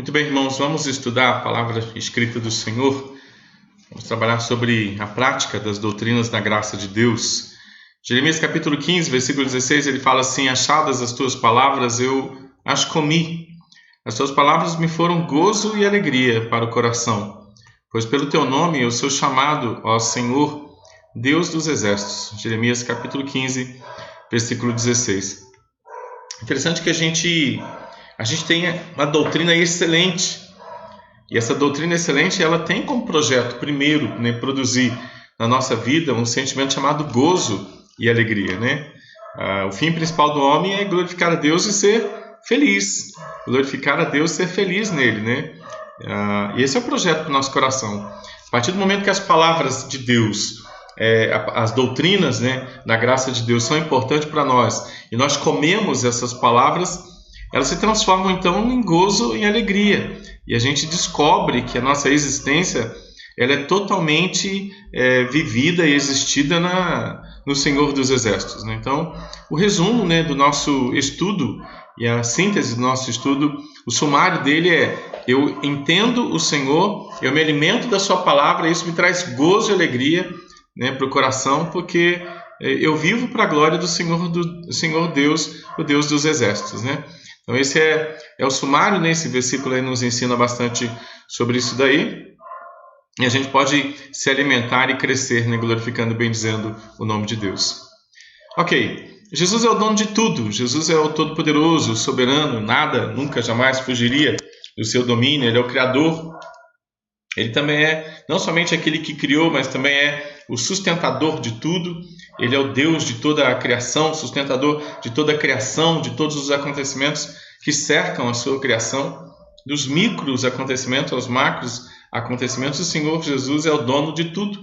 Muito bem, irmãos, vamos estudar a palavra escrita do Senhor. Vamos trabalhar sobre a prática das doutrinas da graça de Deus. Jeremias capítulo 15, versículo 16, ele fala assim: achadas as tuas palavras, eu as comi. As tuas palavras me foram gozo e alegria para o coração, pois pelo teu nome eu sou chamado, ó Senhor, Deus dos exércitos. Jeremias capítulo 15, versículo 16. Interessante que a gente tem uma doutrina excelente. E essa doutrina excelente, ela tem como projeto, primeiro, produzir na nossa vida um sentimento chamado gozo e alegria. O fim principal do homem é glorificar a Deus e ser feliz. Glorificar a Deus e ser feliz nele. Esse é o projeto do nosso coração. A partir do momento que as palavras de Deus, as doutrinas da graça de Deus são importantes para nós, e nós comemos essas palavras, elas se transformam então em gozo e em alegria. E a gente descobre que a nossa existência ela é totalmente vivida e existida no Senhor dos Exércitos. Então, o resumo do nosso estudo e a síntese do nosso estudo, o sumário dele é: eu entendo o Senhor, eu me alimento da sua palavra, e isso me traz gozo e alegria para o coração, porque eu vivo para a glória do Senhor Deus, o Deus dos Exércitos. Então esse é o sumário, esse versículo aí nos ensina bastante sobre isso daí, e a gente pode se alimentar e crescer, glorificando e bendizendo o nome de Deus. Ok, Jesus é o dono de tudo, Jesus é o todo-poderoso, o soberano, nada, nunca, jamais fugiria do seu domínio, ele é o Criador. Ele também é não somente aquele que criou, mas também é o sustentador de tudo. Ele é o Deus de toda a criação, sustentador de toda a criação, de todos os acontecimentos que cercam a sua criação, dos micros acontecimentos aos macros acontecimentos. O Senhor Jesus é o dono de tudo.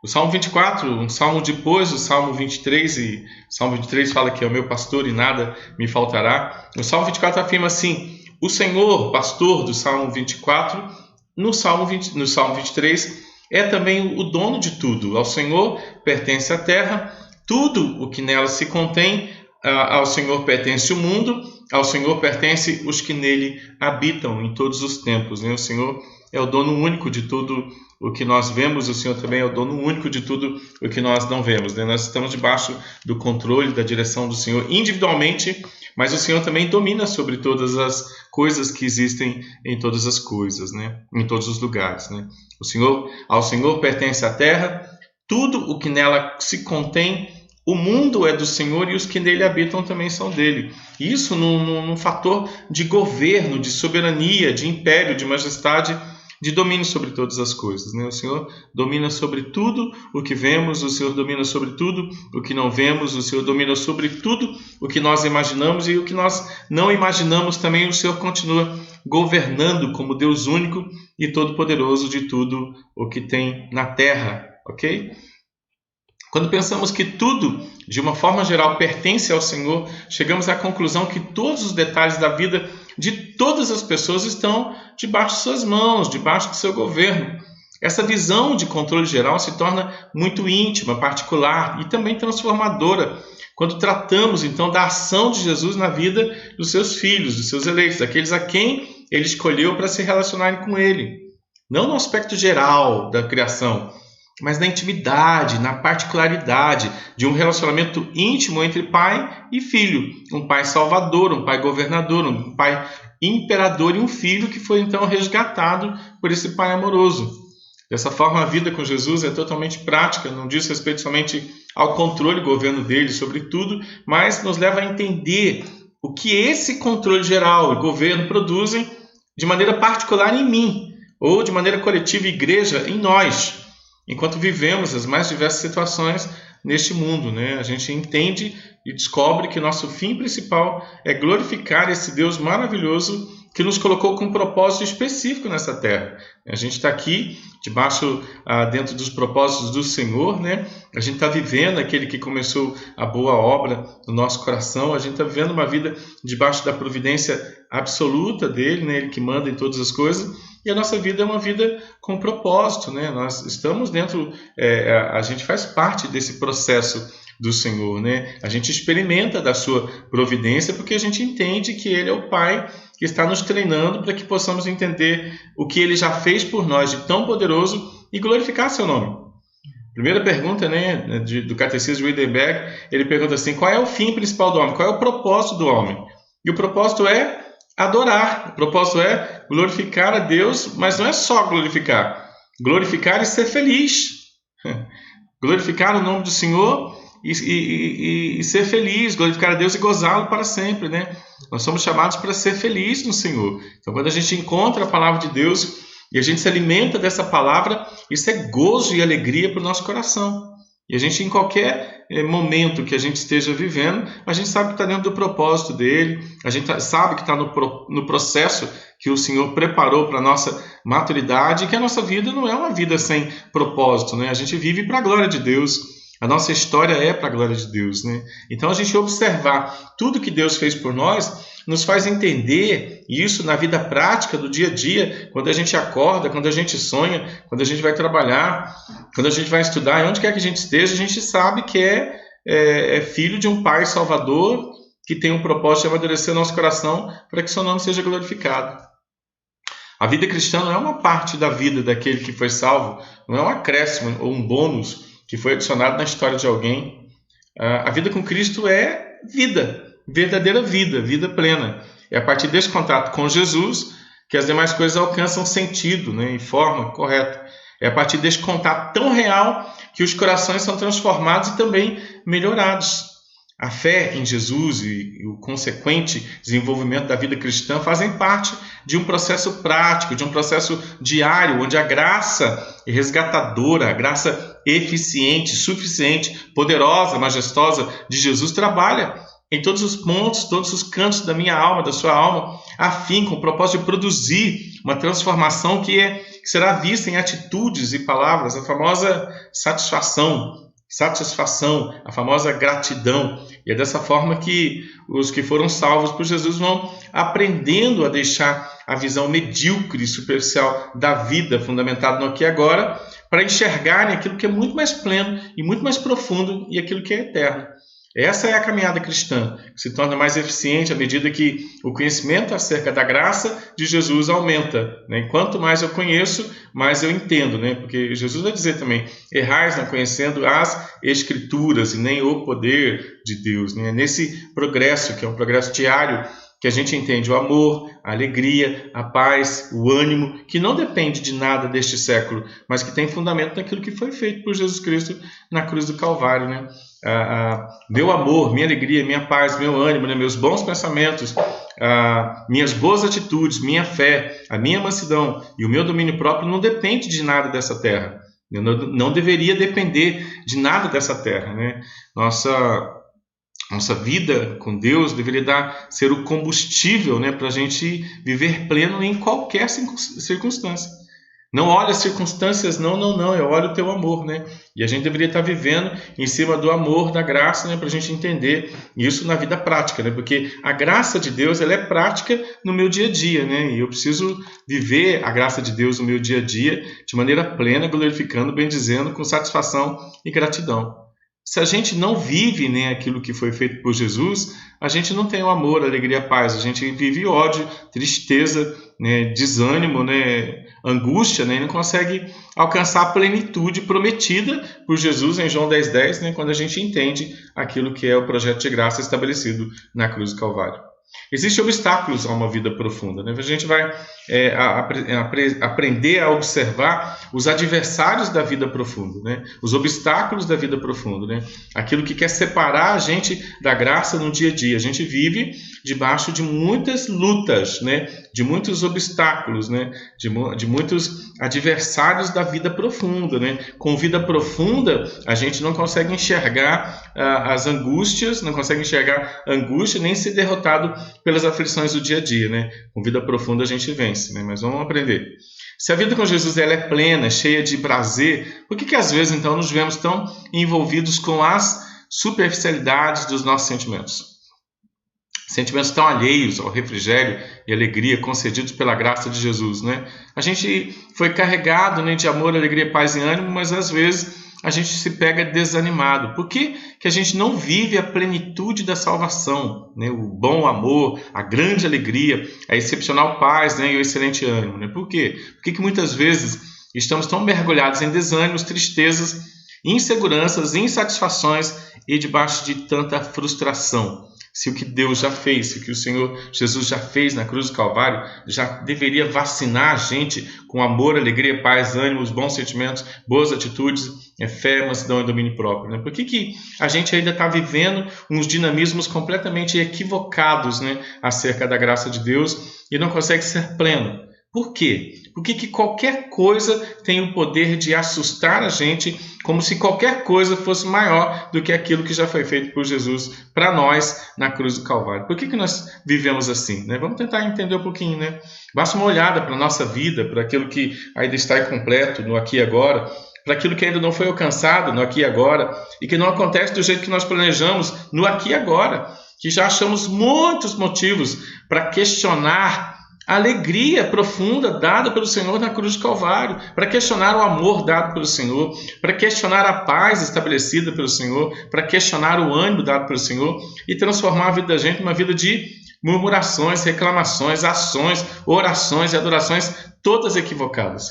O Salmo 24, um salmo depois do Salmo 23, e o Salmo 23 fala que é o meu pastor e nada me faltará. O Salmo 24 afirma assim: o Senhor, pastor, do Salmo 24, no Salmo 23, é também o dono de tudo. Ao Senhor pertence a terra, tudo o que nela se contém. Ao Senhor pertence o mundo, ao Senhor pertence os que nele habitam em todos os tempos. O Senhor é o dono único de tudo o que nós vemos, o Senhor também é o dono único de tudo o que nós não vemos. Nós estamos debaixo do controle, da direção do Senhor individualmente, mas o Senhor também domina sobre todas as coisas que existem em todas as coisas, em todos os lugares. Ao Senhor pertence a terra, tudo o que nela se contém. O mundo é do Senhor e os que nele habitam também são dele. Isso num fator de governo, de soberania, de império, de majestade, de domínio sobre todas as coisas. O Senhor domina sobre tudo o que vemos, o Senhor domina sobre tudo o que não vemos, o Senhor domina sobre tudo o que nós imaginamos, e o que nós não imaginamos também o Senhor continua governando como Deus único e todo-poderoso de tudo o que tem na terra. Ok? Quando pensamos que tudo, de uma forma geral, pertence ao Senhor, chegamos à conclusão que todos os detalhes da vida de todas as pessoas estão debaixo de suas mãos, debaixo do seu governo. Essa visão de controle geral se torna muito íntima, particular e também transformadora quando tratamos, então, da ação de Jesus na vida dos seus filhos, dos seus eleitos, daqueles a quem ele escolheu para se relacionarem com ele. Não no aspecto geral da criação, mas na intimidade, na particularidade de um relacionamento íntimo entre pai e filho. Um pai salvador, um pai governador, um pai imperador e um filho que foi então resgatado por esse pai amoroso. Dessa forma, a vida com Jesus é totalmente prática, não diz respeito somente ao controle e governo dele sobre tudo, mas nos leva a entender o que esse controle geral e governo produzem de maneira particular em mim, ou de maneira coletiva, igreja, em nós. Enquanto vivemos as mais diversas situações neste mundo, a gente entende e descobre que nosso fim principal é glorificar esse Deus maravilhoso que nos colocou com um propósito específico nessa terra. A gente está aqui, dentro dos propósitos do Senhor, A gente está vivendo aquele que começou a boa obra no nosso coração, a gente está vivendo uma vida debaixo da providência absoluta dele, Ele que manda em todas as coisas, e a nossa vida é uma vida com propósito, Nós estamos dentro, a gente faz parte desse processo do Senhor, A gente experimenta da sua providência porque a gente entende que Ele é o Pai que está nos treinando para que possamos entender o que Ele já fez por nós de tão poderoso e glorificar seu nome. Primeira pergunta, né, do Catecismo de Wittenberg, ele pergunta assim: qual é o fim principal do homem? Qual é o propósito do homem? E o propósito é adorar, o propósito é glorificar a Deus, mas não é só glorificar e ser feliz. Glorificar o nome do Senhor e ser feliz, glorificar a Deus e gozá-lo para sempre, né? Nós somos chamados para ser felizes no Senhor. Então, quando a gente encontra a palavra de Deus e a gente se alimenta dessa palavra, isso é gozo e alegria para o nosso coração. E a gente, em qualquer momento que a gente esteja vivendo, a gente sabe que está dentro do propósito dele, a gente sabe que está no processo que o Senhor preparou para a nossa maturidade, e que a nossa vida não é uma vida sem propósito, né? A gente vive para a glória de Deus, a nossa história é para a glória de Deus, né? Então, a gente observar tudo que Deus fez por nós nos faz entender isso na vida prática do dia a dia, quando a gente acorda, quando a gente sonha, quando a gente vai trabalhar, quando a gente vai estudar, onde quer que a gente esteja, a gente sabe que é filho de um Pai Salvador que tem um propósito de amadurecer o nosso coração para que seu nome seja glorificado. A vida cristã não é uma parte da vida daquele que foi salvo, não é um acréscimo ou um bônus que foi adicionado na história de alguém. A vida com Cristo é vida, verdadeira vida plena. É a partir desse contato com Jesus que as demais coisas alcançam sentido, né, e forma correta. É a partir desse contato tão real que os corações são transformados e também melhorados. A fé em Jesus e o consequente desenvolvimento da vida cristã fazem parte de um processo prático, de um processo diário, onde a graça resgatadora, a graça eficiente, suficiente, poderosa, majestosa de Jesus trabalha em todos os pontos, todos os cantos da minha alma, da sua alma, a fim, com o propósito de produzir uma transformação que será vista em atitudes e palavras, a famosa satisfação, a famosa gratidão. E é dessa forma que os que foram salvos por Jesus vão aprendendo a deixar a visão medíocre e superficial da vida, fundamentada no aqui e agora, para enxergarem aquilo que é muito mais pleno e muito mais profundo e aquilo que é eterno. Essa é a caminhada cristã, que se torna mais eficiente à medida que o conhecimento acerca da graça de Jesus aumenta, né? Quanto mais eu conheço, mais eu entendo, né? Porque Jesus vai dizer também: errais não conhecendo as Escrituras e nem o poder de Deus, né? Nesse progresso, que é um progresso diário, que a gente entende o amor, a alegria, a paz, o ânimo, que não depende de nada deste século, mas que tem fundamento naquilo que foi feito por Jesus Cristo na cruz do Calvário, né? Meu amor, minha alegria, minha paz, meu ânimo, né? Meus bons pensamentos, minhas boas atitudes, minha fé, a minha mansidão e o meu domínio próprio não depende de nada dessa terra. Não deveria depender de nada dessa terra, né? Nossa vida com Deus deveria ser o combustível, né, para a gente viver pleno em qualquer circunstância. Não olha as circunstâncias, não, eu olho o teu amor, né? E a gente deveria estar vivendo em cima do amor, da graça, né, para a gente entender isso na vida prática, né? Porque a graça de Deus, ela é prática no meu dia a dia, né? E eu preciso viver a graça de Deus no meu dia a dia de maneira plena, glorificando, bendizendo, com satisfação e gratidão. Se a gente não vive, né, aquilo que foi feito por Jesus, a gente não tem o amor, a alegria, a paz. A gente vive ódio, tristeza, né, desânimo, né, angústia, né, e não consegue alcançar a plenitude prometida por Jesus em João 10,10, né, quando a gente entende aquilo que é o projeto de graça estabelecido na cruz do Calvário. Existem obstáculos a uma vida profunda, né? A gente vai aprender a observar os adversários da vida profunda, né? Os obstáculos da vida profunda, né? Aquilo que quer separar a gente da graça no dia a dia. A gente vive debaixo de muitas lutas, né? De muitos obstáculos, né? De muitos adversários da vida profunda, né? Com vida profunda, a gente não consegue enxergar as angústias, não consegue enxergar a angústia, nem ser derrotado pelas aflições do dia a dia, né? Com vida profunda a gente vence, né? Mas vamos aprender. Se a vida com Jesus ela é plena, cheia de prazer, por que às vezes então nos vemos tão envolvidos com as superficialidades dos nossos sentimentos? Sentimentos tão alheios ao refrigério e alegria concedidos pela graça de Jesus, né? A gente foi carregado, né, de amor, alegria, paz e ânimo, mas às vezes a gente se pega desanimado. Por que a gente não vive a plenitude da salvação, né? O bom amor, a grande alegria, a excepcional paz, né? E o excelente ânimo, né? Por quê? Por que muitas vezes estamos tão mergulhados em desânimos, tristezas, inseguranças, insatisfações e debaixo de tanta frustração? Se o que Deus já fez, se o que o Senhor Jesus já fez na cruz do Calvário, já deveria vacinar a gente com amor, alegria, paz, ânimo, os bons sentimentos, boas atitudes, fé, mansidão e domínio próprio, né? Por que a gente ainda está vivendo uns dinamismos completamente equivocados, né, acerca da graça de Deus e não consegue ser pleno? Por quê? Por que qualquer coisa tem o poder de assustar a gente, como se qualquer coisa fosse maior do que aquilo que já foi feito por Jesus para nós na cruz do Calvário? Por que nós vivemos assim, né? Vamos tentar entender um pouquinho, né? Basta uma olhada para a nossa vida, para aquilo que ainda está incompleto no aqui e agora, para aquilo que ainda não foi alcançado no aqui e agora, e que não acontece do jeito que nós planejamos no aqui e agora, que já achamos muitos motivos para questionar a alegria profunda dada pelo Senhor na cruz do Calvário, para questionar o amor dado pelo Senhor, para questionar a paz estabelecida pelo Senhor, para questionar o ânimo dado pelo Senhor e transformar a vida da gente numa vida de murmurações, reclamações, ações, orações e adorações todas equivocadas.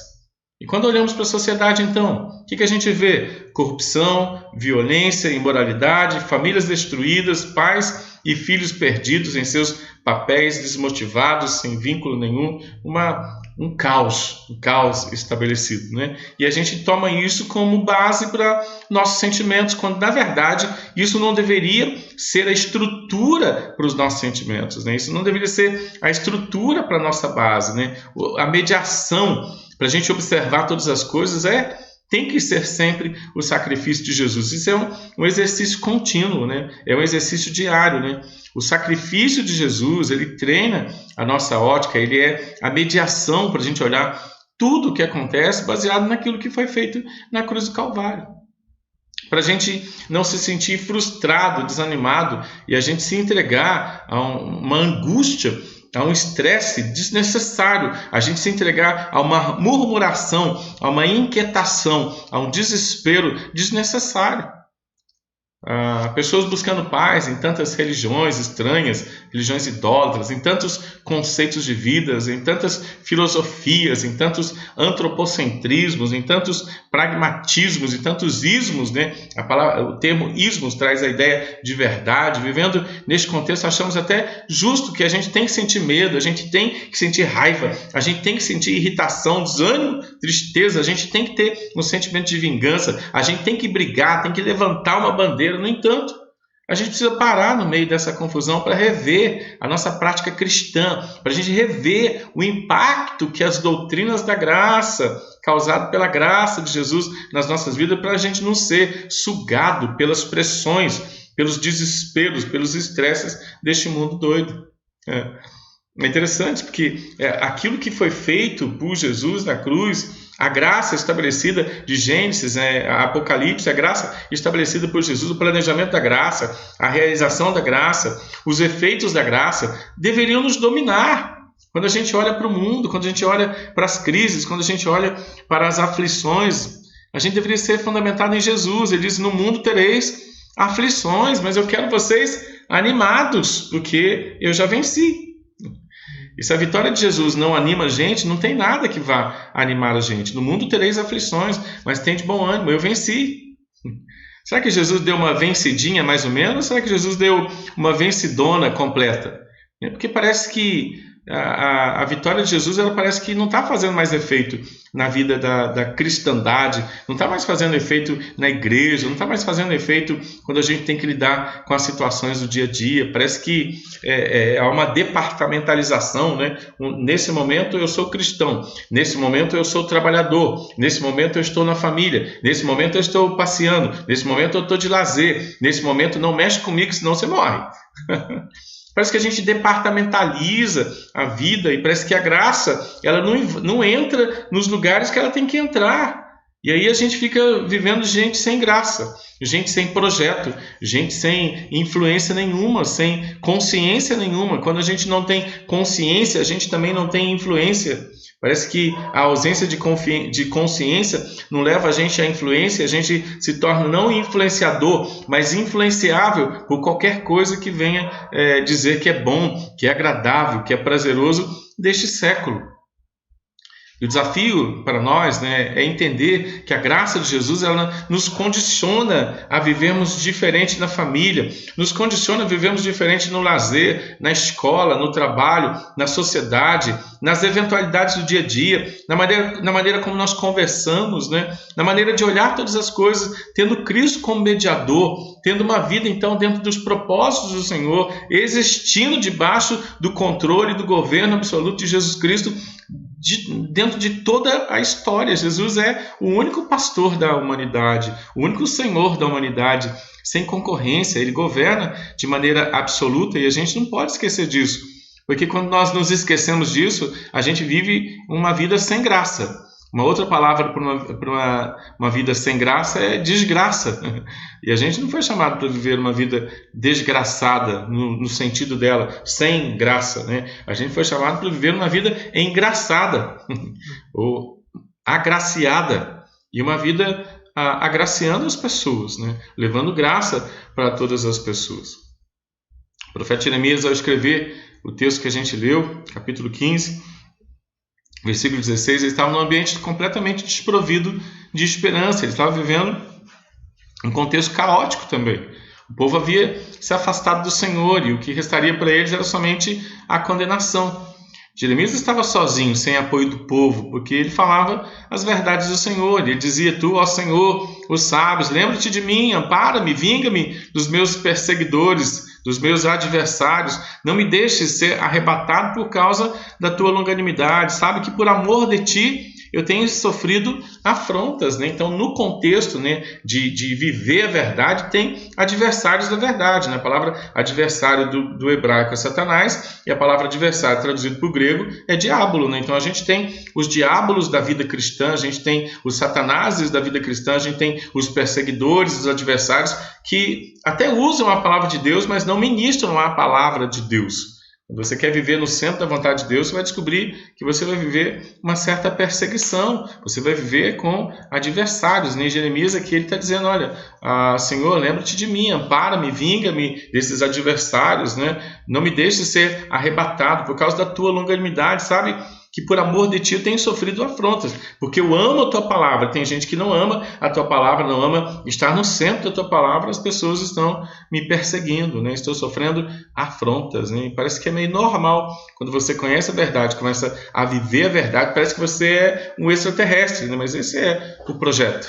E quando olhamos para a sociedade, então, o que a gente vê? Corrupção, violência, imoralidade, famílias destruídas, pais e filhos perdidos em seus papéis, desmotivados, sem vínculo nenhum, um caos estabelecido, né? E a gente toma isso como base para nossos sentimentos, quando na verdade isso não deveria ser a estrutura para os nossos sentimentos, né? Isso não deveria ser a estrutura para a nossa base, né? A mediação para a gente observar todas as coisas tem que ser sempre o sacrifício de Jesus. Isso é um exercício contínuo, né? É um exercício diário, né? O sacrifício de Jesus, ele treina a nossa ótica, ele é a mediação para a gente olhar tudo o que acontece baseado naquilo que foi feito na cruz do Calvário. Para a gente não se sentir frustrado, desanimado e a gente se entregar a uma angústia, a um estresse desnecessário, a gente se entregar a uma murmuração, a uma inquietação, a um desespero desnecessário. Pessoas buscando paz em tantas religiões estranhas, religiões idólatras, em tantos conceitos de vidas, em tantas filosofias, em tantos antropocentrismos, em tantos pragmatismos, em tantos ismos, né? O termo ismos traz a ideia de verdade. Vivendo neste contexto, achamos até justo que a gente tem que sentir medo, a gente tem que sentir raiva, a gente tem que sentir irritação, desânimo, tristeza, a gente tem que ter um sentimento de vingança, a gente tem que brigar, tem que levantar uma bandeira. No entanto, a gente precisa parar no meio dessa confusão para rever a nossa prática cristã, para a gente rever o impacto que as doutrinas da graça, causado pela graça de Jesus nas nossas vidas, para a gente não ser sugado pelas pressões, pelos desesperos, pelos estresses deste mundo doido. É interessante porque aquilo que foi feito por Jesus na cruz, a graça estabelecida de Gênesis, Apocalipse, a graça estabelecida por Jesus, o planejamento da graça, a realização da graça, os efeitos da graça, deveriam nos dominar. Quando a gente olha para o mundo, quando a gente olha para as crises, quando a gente olha para as aflições, a gente deveria ser fundamentado em Jesus. Ele diz: no mundo tereis aflições, mas eu quero vocês animados, porque eu já venci. E se a vitória de Jesus não anima a gente, não tem nada que vá animar a gente. No mundo tereis aflições, mas tem de bom ânimo, eu venci. Será que Jesus deu uma vencidinha mais ou menos? Ou será que Jesus deu uma vencidona completa? Porque parece que a vitória de Jesus, ela parece que não está fazendo mais efeito na vida da cristandade, não está mais fazendo efeito na igreja, não está mais fazendo efeito quando a gente tem que lidar com as situações do dia a dia. Parece que há uma departamentalização, né? Nesse momento eu sou cristão, nesse momento eu sou trabalhador, nesse momento eu estou na família, nesse momento eu estou passeando, nesse momento eu estou de lazer, nesse momento não mexe comigo, senão você morre. Parece que a gente departamentaliza a vida e parece que a graça ela não entra nos lugares que ela tem que entrar. E aí a gente fica vivendo gente sem graça, gente sem projeto, gente sem influência nenhuma, sem consciência nenhuma. Quando a gente não tem consciência, a gente também não tem influência. Parece que a ausência de consciência não leva a gente à influência, a gente se torna não influenciador, mas influenciável por qualquer coisa que venha dizer que é bom, que é agradável, que é prazeroso deste século. E o desafio para nós, né, é entender que a graça de Jesus ela nos condiciona a vivermos diferente na família, nos condiciona a vivermos diferente no lazer, na escola, no trabalho, na sociedade, nas eventualidades do dia a dia, na maneira como nós conversamos, né, na maneira de olhar todas as coisas, tendo Cristo como mediador, tendo uma vida então dentro dos propósitos do Senhor, existindo debaixo do controle do governo absoluto de Jesus Cristo, dentro de toda a história. Jesus é o único pastor da humanidade, o único Senhor da humanidade, sem concorrência. Ele governa de maneira absoluta e a gente não pode esquecer disso, porque quando nós nos esquecemos disso, a gente vive uma vida sem graça. Uma outra palavra para uma vida sem graça é desgraça. E a gente não foi chamado para viver uma vida desgraçada, no sentido dela, sem graça, né? A gente foi chamado para viver uma vida engraçada, ou agraciada, e uma vida agraciando as pessoas, né? Levando graça para todas as pessoas. O profeta Jeremias, ao escrever o texto que a gente leu, capítulo 15, versículo 16, ele estava num ambiente completamente desprovido de esperança, ele estava vivendo um contexto caótico também. O povo havia se afastado do Senhor e o que restaria para eles era somente a condenação. Jeremias estava sozinho, sem apoio do povo, porque ele falava as verdades do Senhor. Ele dizia: Tu, ó Senhor, os sábios, lembra-te de mim, ampara-me, vinga-me dos meus perseguidores, dos meus adversários, não me deixes ser arrebatado por causa da tua longanimidade. Sabe que por amor de ti eu tenho sofrido afrontas, né? Então, no contexto, né, de viver a verdade, tem adversários da verdade, né? A palavra adversário do hebraico é Satanás, e a palavra adversário traduzido para o grego é diábolo, né? Então a gente tem os diábolos da vida cristã, a gente tem os satanases da vida cristã, a gente tem os perseguidores, os adversários, que até usam a palavra de Deus, mas não ministram a palavra de Deus. Quando você quer viver no centro da vontade de Deus, você vai descobrir que você vai viver uma certa perseguição, você vai viver com adversários. Em Jeremias aqui ele está dizendo: olha, Senhor, lembra-te de mim, ampara-me, vinga-me desses adversários, né? Não me deixe ser arrebatado por causa da tua longanimidade, sabe? Que por amor de ti eu tenho sofrido afrontas, porque eu amo a tua palavra. Tem gente que não ama a tua palavra, não ama estar no centro da tua palavra, as pessoas estão me perseguindo, né? Estou sofrendo afrontas, né? Parece que é meio normal, quando você conhece a verdade, começa a viver a verdade, parece que você é um extraterrestre, né? Mas esse é o projeto.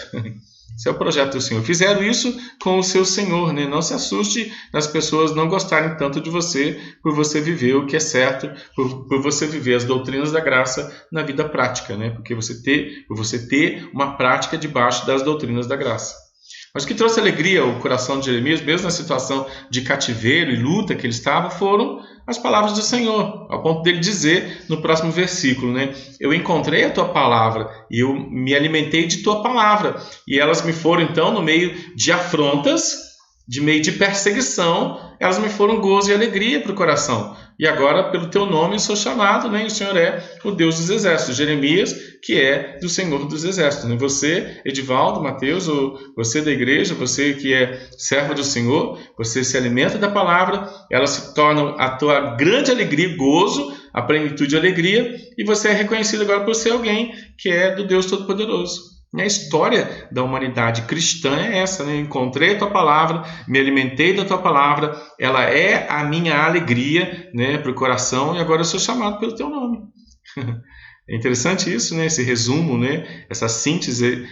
Esse é o projeto do Senhor. Fizeram isso com o seu Senhor, né? Não se assuste das pessoas não gostarem tanto de você por você viver o que é certo, por você viver as doutrinas da graça na vida prática, né? Por você ter uma prática debaixo das doutrinas da graça. Mas o que trouxe alegria ao coração de Jeremias, mesmo na situação de cativeiro e luta que ele estava, foram as palavras do Senhor, ao ponto dele dizer no próximo versículo, né? Eu encontrei a tua palavra e eu me alimentei de tua palavra, e elas me foram então no meio de afrontas, de meio de perseguição, elas me foram gozo e alegria para o coração. E agora, pelo teu nome, eu sou chamado, né? E o Senhor é o Deus dos exércitos. Jeremias, que é do Senhor dos exércitos. Né? Você, Edivaldo, Mateus, ou você da igreja, você que é servo do Senhor, você se alimenta da palavra, elas se tornam a tua grande alegria, gozo, a plenitude de alegria, e você é reconhecido agora por ser alguém que é do Deus Todo-Poderoso. E a história da humanidade cristã é essa, né? Encontrei a tua palavra, me alimentei da tua palavra, ela é a minha alegria, né, para o coração, e agora eu sou chamado pelo teu nome. É interessante isso, né? Esse resumo, né? Essa síntese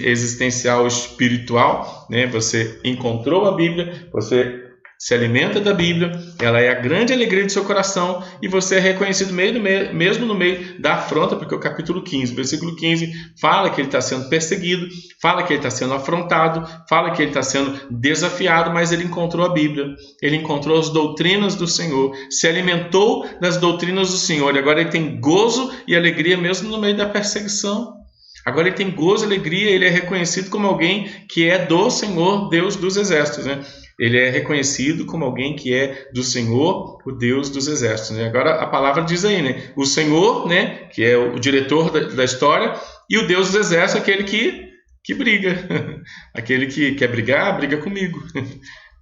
existencial espiritual, né? Você encontrou a Bíblia, você se alimenta da Bíblia, ela é a grande alegria do seu coração, e você é reconhecido mesmo no meio da afronta, porque o capítulo 15, versículo 15, fala que ele está sendo perseguido, fala que ele está sendo afrontado, fala que ele está sendo desafiado, mas ele encontrou a Bíblia, ele encontrou as doutrinas do Senhor, se alimentou das doutrinas do Senhor, e agora ele tem gozo e alegria mesmo no meio da perseguição. Agora ele tem gozo e alegria, ele é reconhecido como alguém que é do Senhor, Deus dos exércitos, né? Ele é reconhecido como alguém que é do Senhor, o Deus dos exércitos, né? Agora a palavra diz aí, né? O Senhor, né? Que é o diretor da história, e o Deus dos exércitos, aquele que briga. Aquele que quer brigar, briga comigo.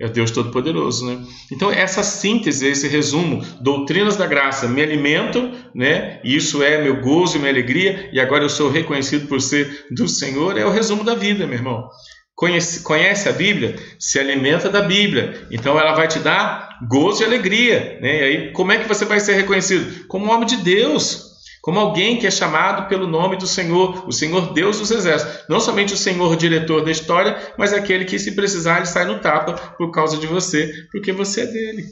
É o Deus Todo-Poderoso, né? Então, essa síntese, esse resumo, doutrinas da graça, me alimentam, né? Isso é meu gozo e minha alegria, e agora eu sou reconhecido por ser do Senhor, é o resumo da vida, meu irmão. Conhece a Bíblia? Se alimenta da Bíblia. Então, ela vai te dar gozo e alegria, né? E aí, como é que você vai ser reconhecido? Como homem de Deus. Como alguém que é chamado pelo nome do Senhor, o Senhor Deus dos exércitos. Não somente o Senhor diretor da história, mas aquele que, se precisar, ele sai no tapa por causa de você, porque você é dele.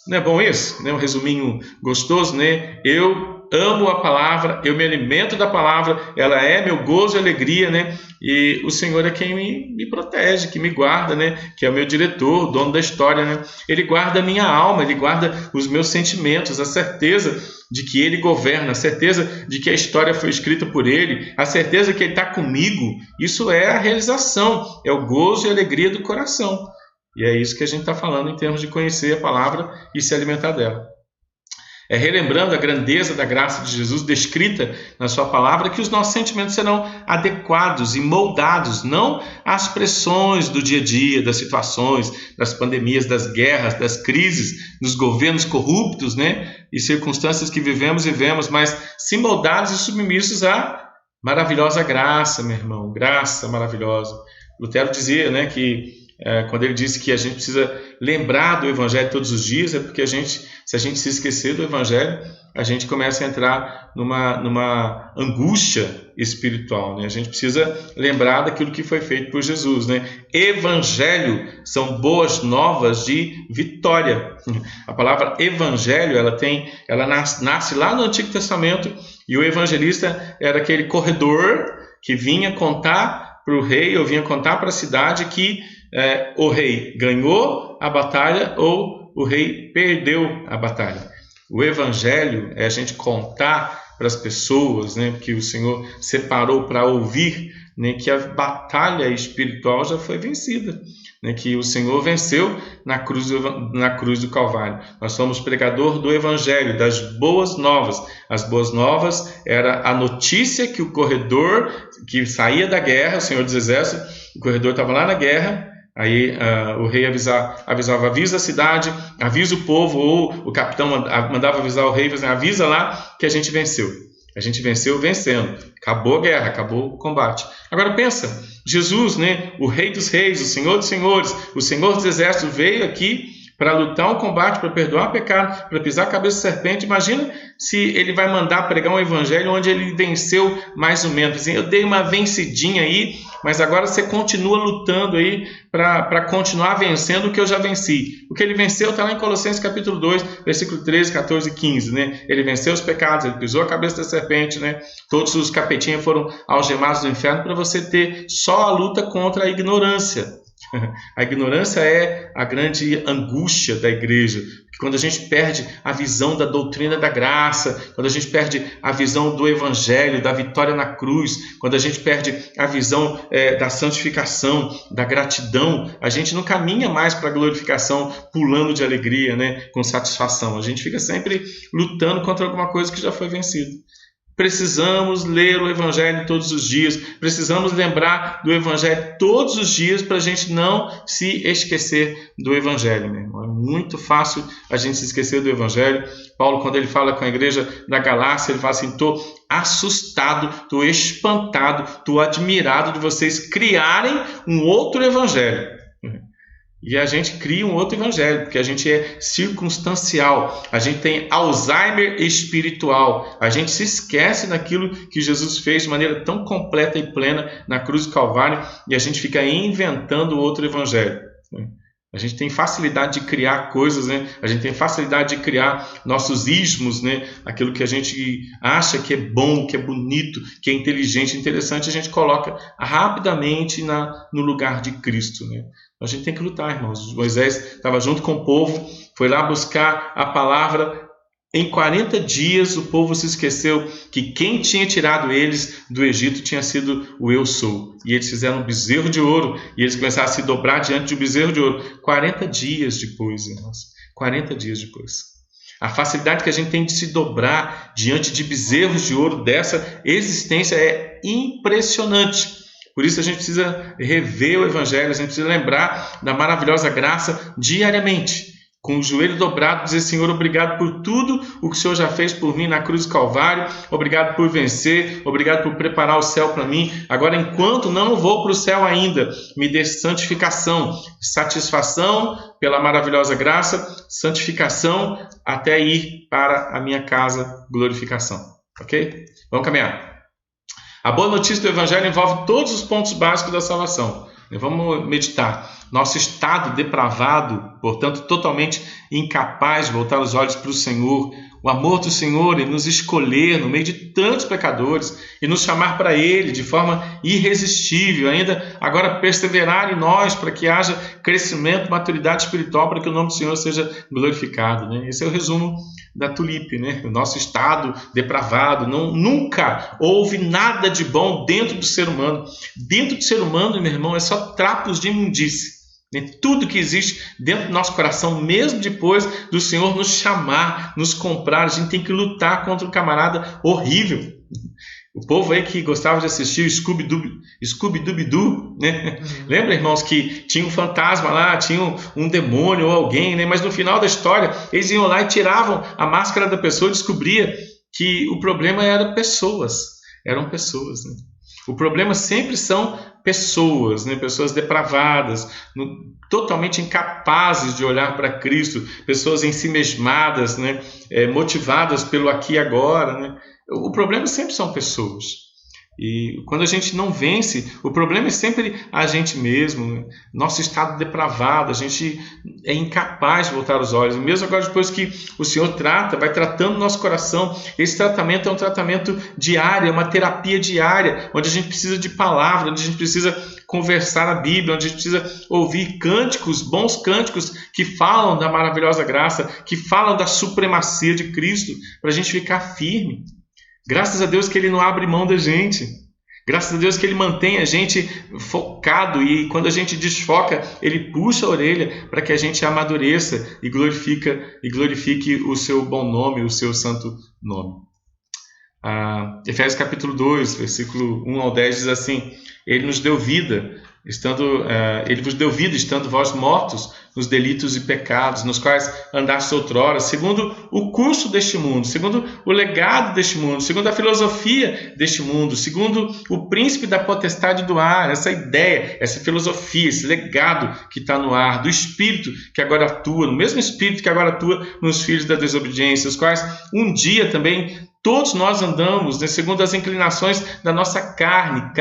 Não é bom isso? Né? Um resuminho gostoso, né? Eu amo a palavra, eu me alimento da palavra, ela é meu gozo e alegria, né? E o Senhor é quem me protege, que me guarda, né? Que é o meu diretor, o dono da história, né? Ele guarda a minha alma, ele guarda os meus sentimentos, a certeza de que ele governa, a certeza de que a história foi escrita por ele, a certeza que ele está comigo. Isso é a realização, é o gozo e a alegria do coração. E é isso que a gente está falando em termos de conhecer a palavra e se alimentar dela. É relembrando a grandeza da graça de Jesus descrita na sua palavra que os nossos sentimentos serão adequados e moldados, não às pressões do dia a dia, das situações, das pandemias, das guerras, das crises, dos governos corruptos, né? E circunstâncias que vivemos, mas sim moldados e submissos à maravilhosa graça, meu irmão, graça maravilhosa. Lutero dizia, né, que quando ele disse que a gente precisa lembrar do Evangelho todos os dias, é porque se a gente se esquecer do Evangelho, a gente começa a entrar numa angústia espiritual, né? A gente precisa lembrar daquilo que foi feito por Jesus, né? Evangelho são boas novas de vitória. A palavra evangelho, ela nasce lá no Antigo Testamento, e o evangelista era aquele corredor que vinha contar para o rei, ou vinha contar para a cidade que o rei ganhou a batalha ou o rei perdeu a batalha. O evangelho é a gente contar para as pessoas, né, que o Senhor separou para ouvir, né, que a batalha espiritual já foi vencida, né, que o Senhor venceu na cruz do Calvário. Nós somos pregador do evangelho, das boas novas. As boas novas era a notícia que o corredor que saía da guerra, o Senhor dos Exércitos, o corredor estava lá na guerra. Aí o rei avisava, avisa a cidade, avisa o povo, ou o capitão mandava avisar o rei, avisa lá que a gente venceu. A gente venceu vencendo. Acabou a guerra, acabou o combate. Agora pensa, Jesus, né, o Rei dos Reis, o Senhor dos Senhores, o Senhor dos Exércitos veio aqui para lutar um combate, para perdoar pecado, para pisar a cabeça de serpente. Imagina se ele vai mandar pregar um evangelho onde ele venceu mais ou menos. Assim, eu dei uma vencidinha aí, mas agora você continua lutando aí para continuar vencendo o que eu já venci. O que ele venceu está lá em Colossenses capítulo 2, versículo 13, 14 e 15. Né? Ele venceu os pecados, ele pisou a cabeça da serpente, né? Todos os capetinhos foram algemados do inferno para você ter só a luta contra a ignorância. A ignorância é a grande angústia da igreja. Quando a gente perde a visão da doutrina da graça, quando a gente perde a visão do evangelho, da vitória na cruz, quando a gente perde a visão da santificação, da gratidão, a gente não caminha mais para a glorificação pulando de alegria, né, com satisfação. A gente fica sempre lutando contra alguma coisa que já foi vencida. Precisamos ler o Evangelho todos os dias, precisamos lembrar do Evangelho todos os dias para a gente não se esquecer do Evangelho, meu irmão. É muito fácil a gente se esquecer do Evangelho. Paulo, quando ele fala com a igreja da Galácia, ele fala assim: estou assustado, estou espantado, estou admirado de vocês criarem um outro Evangelho. E a gente cria um outro evangelho, porque a gente é circunstancial, a gente tem Alzheimer espiritual, a gente se esquece daquilo que Jesus fez de maneira tão completa e plena na cruz do Calvário, e a gente fica inventando outro evangelho. A gente tem facilidade de criar coisas, né? A gente tem facilidade de criar nossos ismos, né? Aquilo que a gente acha que é bom, que é bonito, que é inteligente, interessante, a gente coloca rapidamente no lugar de Cristo, né? A gente tem que lutar, irmãos. Moisés estava junto com o povo, foi lá buscar a palavra, Em 40 dias o povo se esqueceu que quem tinha tirado eles do Egito tinha sido o Eu Sou. E eles fizeram um bezerro de ouro e eles começaram a se dobrar diante do bezerro de ouro. 40 dias depois, irmãos. 40 dias depois. A facilidade que a gente tem de se dobrar diante de bezerros de ouro dessa existência é impressionante. Por isso a gente precisa rever o Evangelho, a gente precisa lembrar da maravilhosa graça diariamente. Com o joelho dobrado, dizer: Senhor, obrigado por tudo o que o Senhor já fez por mim na cruz do Calvário. Obrigado por vencer, obrigado por preparar o céu para mim. Agora, enquanto não vou para o céu ainda, me dê santificação, satisfação pela maravilhosa graça, santificação até ir para a minha casa, glorificação. Ok? Vamos caminhar. A boa notícia do Evangelho envolve todos os pontos básicos da salvação. Vamos meditar. Nosso estado depravado, portanto, totalmente incapaz de voltar os olhos para o Senhor. O amor do Senhor em nos escolher no meio de tantos pecadores e nos chamar para Ele de forma irresistível. Ainda agora perseverar em nós para que haja crescimento, maturidade espiritual, para que o nome do Senhor seja glorificado. Esse é o resumo da tulipe, O nosso estado depravado. Nunca houve nada de bom dentro do ser humano. Dentro do ser humano, meu irmão, é só trapos de imundície. Tudo que existe dentro do nosso coração, mesmo depois do Senhor nos chamar, nos comprar, a gente tem que lutar contra um camarada horrível. O povo aí que gostava de assistir o Scooby-Doo, Lembra, irmãos, que tinha um fantasma lá, tinha um demônio ou alguém, Mas no final da história, eles iam lá e tiravam a máscara da pessoa e descobria que o problema eram pessoas. O problema sempre são pessoas, pessoas depravadas, totalmente incapazes de olhar para Cristo, pessoas ensimesmadas, motivadas pelo aqui e agora. O problema sempre são pessoas. E quando a gente não vence, o problema é sempre a gente mesmo, nosso estado depravado, a gente é incapaz de voltar os olhos. Mesmo agora, depois que o Senhor vai tratando o nosso coração, esse tratamento é um tratamento diário, é uma terapia diária, onde a gente precisa de palavra, onde a gente precisa conversar a Bíblia, onde a gente precisa ouvir cânticos, bons cânticos que falam da maravilhosa graça, que falam da supremacia de Cristo, para a gente ficar firme. Graças a Deus que Ele não abre mão da gente. Graças a Deus que Ele mantém a gente focado e quando a gente desfoca, Ele puxa a orelha para que a gente amadureça e glorifique o seu bom nome, o seu santo nome. Efésios capítulo 2, versículo 1 ao 10 diz assim: Ele nos deu vida, Ele vos deu vida, estando vós mortos nos delitos e pecados, nos quais andaste outrora, segundo o curso deste mundo, segundo o legado deste mundo, segundo a filosofia deste mundo, segundo o príncipe da potestade do ar, essa ideia, essa filosofia, esse legado que está no ar, do Espírito que agora atua, no mesmo Espírito que agora atua nos filhos da desobediência, os quais um dia também todos nós andamos, segundo as inclinações da nossa carne,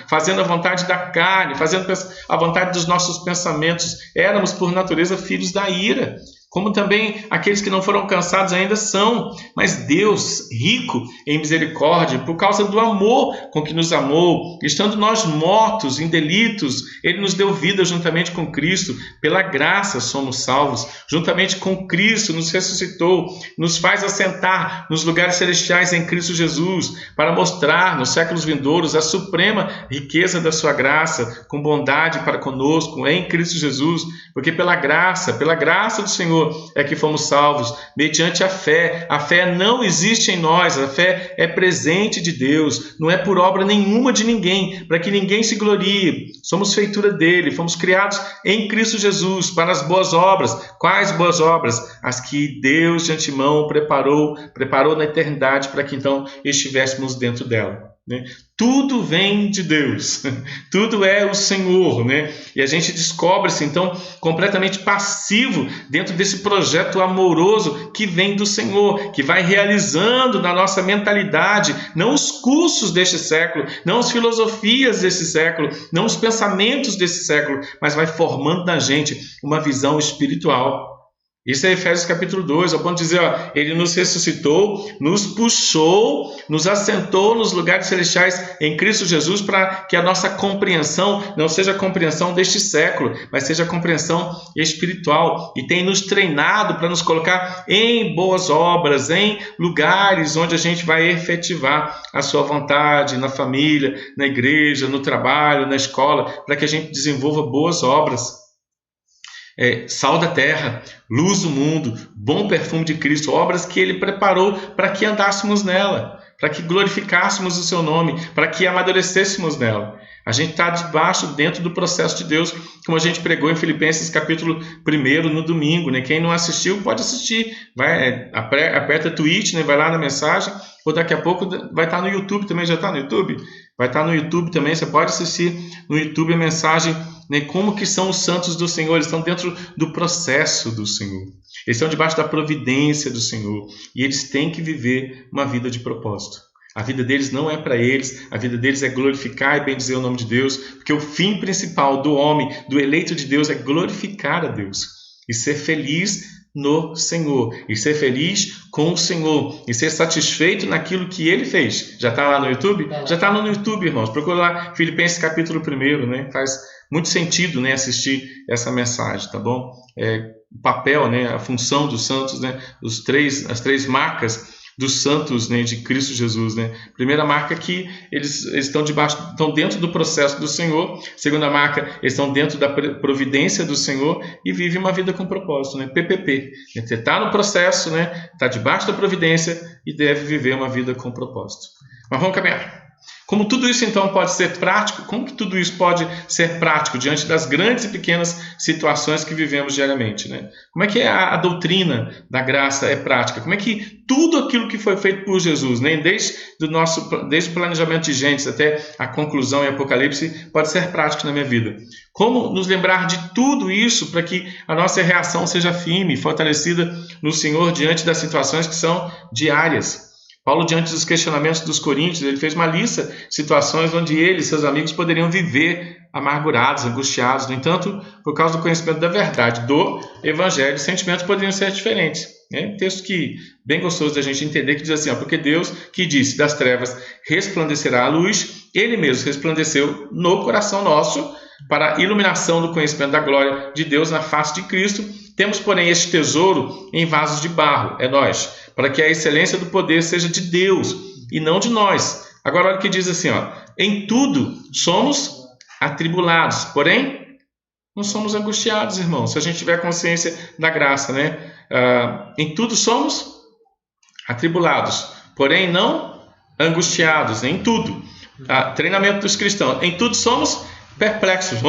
fazendo a vontade da carne, fazendo a vontade dos nossos pensamentos. Éramos, por natureza, filhos da ira, como também aqueles que não foram alcançados ainda são. Mas Deus, rico em misericórdia, por causa do amor com que nos amou, estando nós mortos em delitos, Ele nos deu vida juntamente com Cristo. Pela graça somos salvos. Juntamente com Cristo nos ressuscitou, nos faz assentar nos lugares celestiais em Cristo Jesus, para mostrar nos séculos vindouros a suprema riqueza da sua graça, com bondade para conosco em Cristo Jesus. Porque pela graça do Senhor é que fomos salvos, mediante a fé. A fé não existe em nós, a fé é presente de Deus, não é por obra nenhuma de ninguém, para que ninguém se glorie. Somos feitura dele, fomos criados em Cristo Jesus para as boas obras. Quais boas obras? As que Deus de antemão preparou na eternidade para que então estivéssemos dentro dela. Tudo vem de Deus, tudo é o Senhor, E a gente descobre-se então completamente passivo dentro desse projeto amoroso que vem do Senhor, que vai realizando na nossa mentalidade, não os cursos deste século, não as filosofias desse século, não os pensamentos desse século, mas vai formando na gente uma visão espiritual. Isso é Efésios capítulo 2, ao ponto de dizer, ó, ele nos ressuscitou, nos puxou, nos assentou nos lugares celestiais em Cristo Jesus, para que a nossa compreensão não seja a compreensão deste século, mas seja a compreensão espiritual, e tem nos treinado para nos colocar em boas obras, em lugares onde a gente vai efetivar a sua vontade, na família, na igreja, no trabalho, na escola, para que a gente desenvolva boas obras. Sal da terra, luz do mundo, bom perfume de Cristo, obras que Ele preparou para que andássemos nela, para que glorificássemos o seu nome, para que amadurecêssemos nela. A gente está dentro do processo de Deus, como a gente pregou em Filipenses capítulo 1 no domingo, né? Quem não assistiu pode assistir, aperta tweet, né? Vai lá na mensagem, ou daqui a pouco vai estar no YouTube também. Já está no YouTube? Vai estar no YouTube também, você pode assistir no YouTube a mensagem, né? Como que são os santos do Senhor. Eles estão dentro do processo do Senhor, eles estão debaixo da providência do Senhor, e eles têm que viver uma vida de propósito. A vida deles não é para eles, a vida deles é glorificar e bendizer o nome de Deus, porque o fim principal do homem, do eleito de Deus, é glorificar a Deus e ser feliz no Senhor, e ser feliz com o Senhor, e ser satisfeito naquilo que Ele fez. Já está lá no YouTube? Já está no YouTube, irmãos. Procura lá Filipenses capítulo 1, né? Faz muito sentido, né, assistir essa mensagem, tá bom? O papel, né, a função dos santos, né, as três marcas dos santos, né, de Cristo Jesus, né? Primeira marca que eles estão dentro do processo do Senhor. Segunda marca, eles estão dentro da providência do Senhor e vivem uma vida com propósito, né? PPP. Você está no processo, né? Está debaixo da providência e deve viver uma vida com propósito. Mas vamos caminhar. Como tudo isso então pode ser prático? Como que tudo isso pode ser prático diante das grandes e pequenas situações que vivemos diariamente, né? Como é que a doutrina da graça é prática? Como é que tudo aquilo que foi feito por Jesus, né, desde o planejamento de Gênesis até a conclusão em Apocalipse, pode ser prático na minha vida? Como nos lembrar de tudo isso para que a nossa reação seja firme, fortalecida no Senhor diante das situações que são diárias? Paulo, diante dos questionamentos dos coríntios, ele fez uma lista de situações onde ele e seus amigos poderiam viver amargurados, angustiados. No entanto, por causa do conhecimento da verdade do Evangelho, os sentimentos poderiam ser diferentes. Um texto bem gostoso da gente entender, que diz assim, porque Deus, que disse, das trevas resplandecerá a luz, Ele mesmo resplandeceu no coração nosso para a iluminação do conhecimento da glória de Deus na face de Cristo. Temos, porém, este tesouro em vasos de barro, é nós, para que a excelência do poder seja de Deus e não de nós. Agora olha o que diz assim, em tudo somos atribulados, porém não somos angustiados, irmãos, se a gente tiver consciência da graça, né? Em tudo somos atribulados, porém não angustiados, em tudo. Treinamento dos cristãos, em tudo somos perplexos,